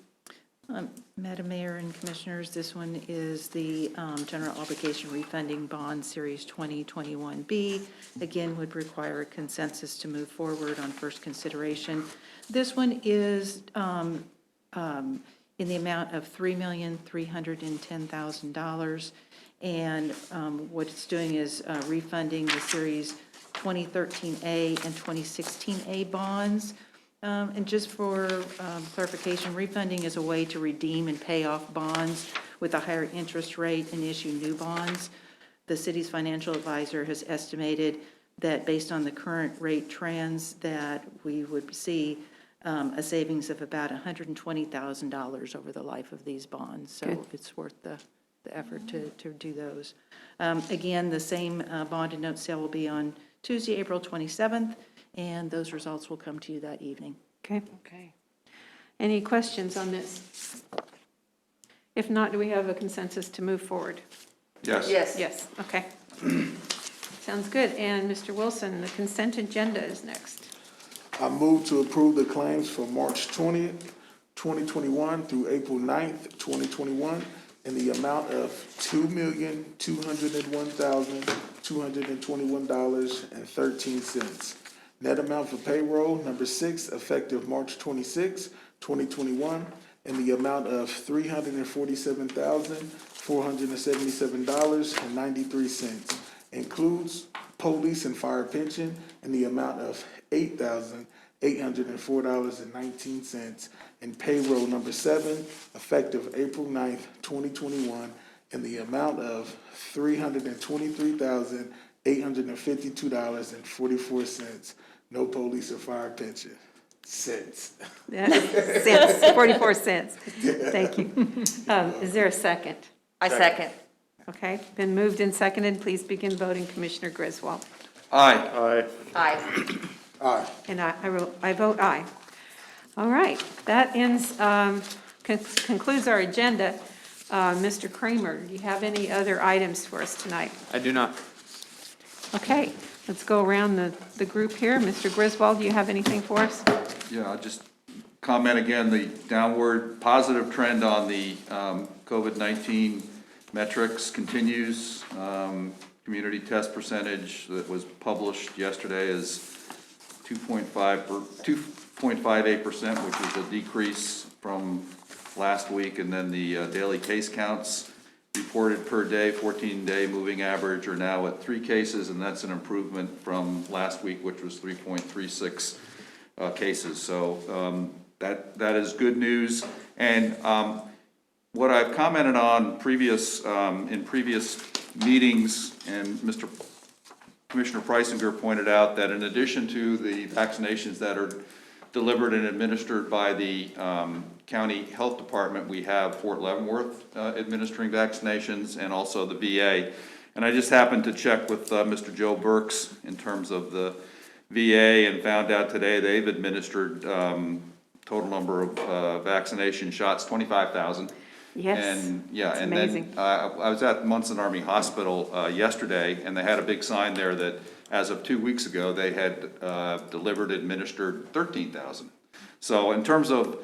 Madam Mayor and Commissioners, this one is the General Obligation Refunding Bond Series 2021B. Again, would require a consensus to move forward on first consideration. This one is in the amount of $3,310,000. And what it's doing is refunding the Series 2013A and 2016A bonds. And just for clarification, refunding is a way to redeem and pay off bonds with a higher interest rate and issue new bonds. The city's financial advisor has estimated that based on the current rate trends that we would see a savings of about $120,000 over the life of these bonds. So it's worth the effort to do those. Again, the same bond and note sale will be on Tuesday, April 27th, and those results will come to you that evening. Okay. Any questions on this? If not, do we have a consensus to move forward? Yes. Yes, okay. Sounds good. And Mr. Wilson, the consent agenda is next. I move to approve the claims for March 20th, 2021 through April 9th, 2021 in the amount of $2,201,221.13. Net amount for payroll number 6, effective March 26, 2021, in the amount of $347,477.93. Includes police and fire pension in the amount of $8,804.19, and payroll number 7, effective April 9th, 2021, in the amount of $323,852.44. No police or fire pension. Cents. Cents, 44 cents. Thank you. Is there a second? I second. Okay, been moved and seconded. Please begin voting. Commissioner Griswold. Aye. Aye. Aye. And I vote aye. All right, that ends, concludes our agenda. Mr. Kramer, do you have any other items for us tonight? I do not. Okay, let's go around the group here. Mr. Griswold, do you have anything for us? Yeah, I'll just comment again, the downward positive trend on the COVID-19 metrics continues. Community test percentage that was published yesterday is 2.58%, which is a decrease from last week. And then the daily case counts reported per day, 14-day moving average, are now at 3 cases, and that's an improvement from last week, which was 3.36 cases. So that is good news. And what I've commented on in previous meetings, and Commissioner Preisinger pointed out that in addition to the vaccinations that are delivered and administered by the county health department, we have Fort Leavenworth administering vaccinations, and also the VA. And I just happened to check with Mr. Joe Burks in terms of the VA, and found out today they've administered total number of vaccination shots, 25,000. Yes, And yeah, it's and amazing. then I was at Munson Army Hospital yesterday, and they had a big sign there that as of 2 weeks ago, they had administered 13,000. So in terms of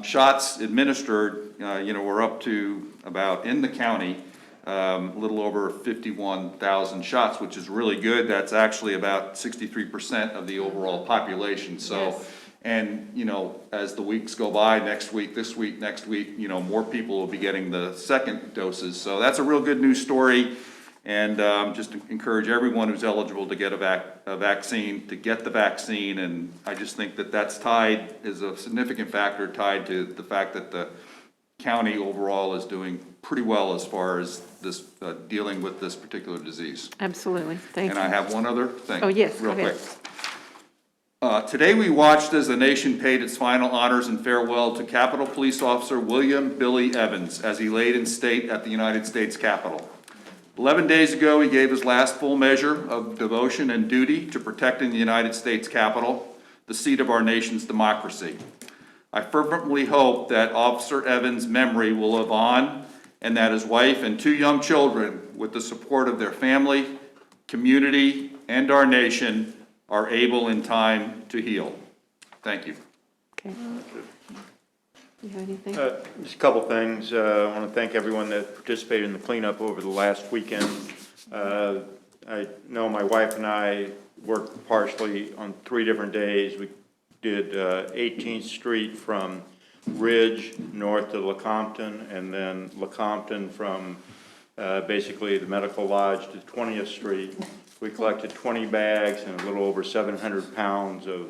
shots administered, we're up to about, in the county, a little over 51,000 shots, which is really good. That's actually about 63% of the overall population. So, Yes. And, you know, as the weeks go by, next week, this week, next week, you know, more people will be getting the second doses. So that's a real good news story. And just to encourage everyone who's eligible to get a vaccine, to get the vaccine. And I just think that that's tied, is a significant factor tied to the fact that the county overall is doing pretty well as far as this, dealing with this particular disease. Absolutely, thank you. And I have one other thing. Oh, yes, Real go ahead. quick. Today we watched as the nation paid its final honors and farewell to Capitol Police Officer William Billy Evans as he laid in state at the United States Capitol. 11 days ago, he gave his last full measure of devotion and duty to protecting the United States Capitol, the seat of our nation's democracy. I fervently hope that Officer Evans' memory will live on and that his wife and 2 young children, with the support of their family, community, and our nation, are able in time to heal. Thank you. Okay. You have anything? Just a couple things. I want to thank everyone that participated in the cleanup over the last weekend. I know my wife and I worked partially on 3 different days. We did 18th Street from Ridge north to Lecompton, and then Lecompton from basically the Medical Lodge to 20th Street. We collected 20 bags and a little over 700 pounds of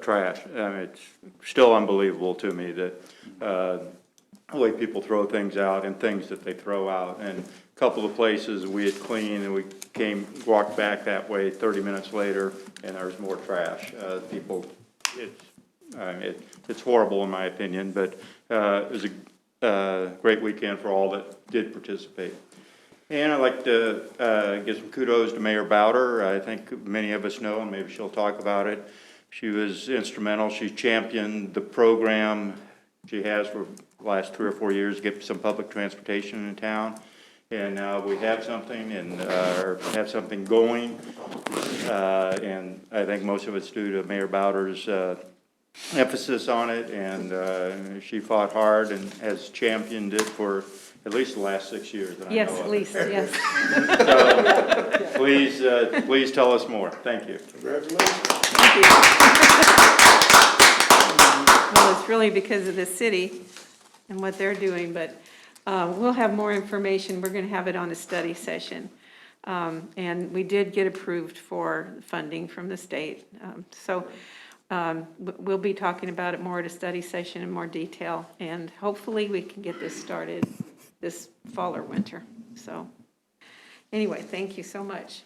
trash. I mean, it's still unbelievable to me that the way people throw things out and things that they throw out. And a couple of places we had cleaned and we walked back that way 30 minutes later and there was more trash. People, it's horrible in my opinion, but it was a great weekend for all that did participate. And I'd like to give some kudos to Mayor Bowder. I think many of us know, and maybe she'll talk about it. She was instrumental. She championed the program she has for the last 3 or 4 years to get some public transportation in town. And now we have something and have something going. And I think most of it's due to Mayor Bowder's emphasis on it. And she fought hard and has championed it for at least the last 6 years that I know Yes, of. at least, yes. So, please tell us more. Thank you. Congratulations. Thank you. Well, it's really because of the city and what they're doing, but we'll have more information. We're going to have it on a study session. And we did get approved for funding from the state. So we'll be talking about it more at a study session in more detail. And hopefully we can get this started this fall or winter. So anyway, thank you so much.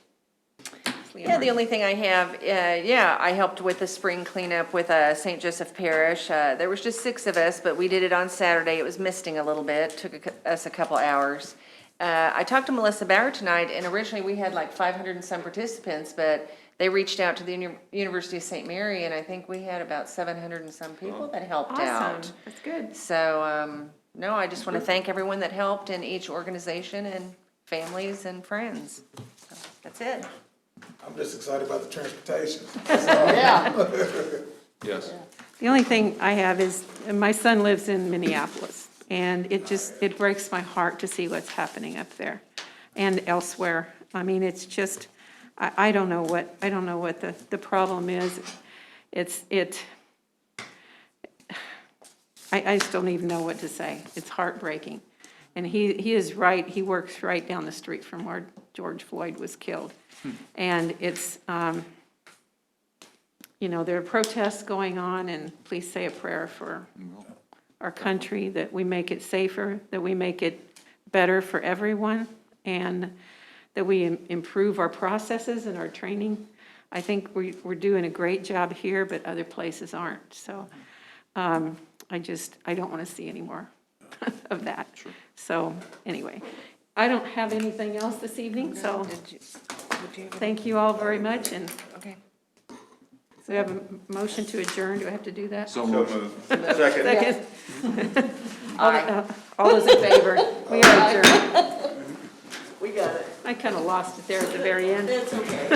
Yeah, the only thing I have, I helped with the spring cleanup with St. Joseph Parish. There was just 6 of us, but we did it on Saturday. It was misting a little bit, took us a couple hours. I talked to Melissa Bauer tonight, and originally we had like 500 and some participants, but they reached out to the University of St. Mary, and I think we had about 700 and some people that helped out. Awesome, that's good. So, no, I just want to thank everyone that helped in each organization and families and friends. So, that's it. I'm just excited about the transportation. Yeah. Yes. The only thing I have is, my son lives in Minneapolis, and it breaks my heart to see what's happening up there and elsewhere. I mean, it's just, I don't know what the problem is. I just don't even know what to say. It's heartbreaking. And he is right, he works right down the street from where George Floyd was killed. And it's, there are protests going on, and please say a prayer for our country, that we make it safer, that we make it better for everyone, and that we improve our processes and our training. I think we're doing a great job here, but other places aren't. So I don't want to see any more of that. Sure. So anyway, I don't have anything else this evening, so thank you all very much. And okay. So we have a motion to adjourn. Do I have to do that? So moved. Second. All those in favor? We are adjourned. We got it. I kind of lost it there at the very end. It's okay.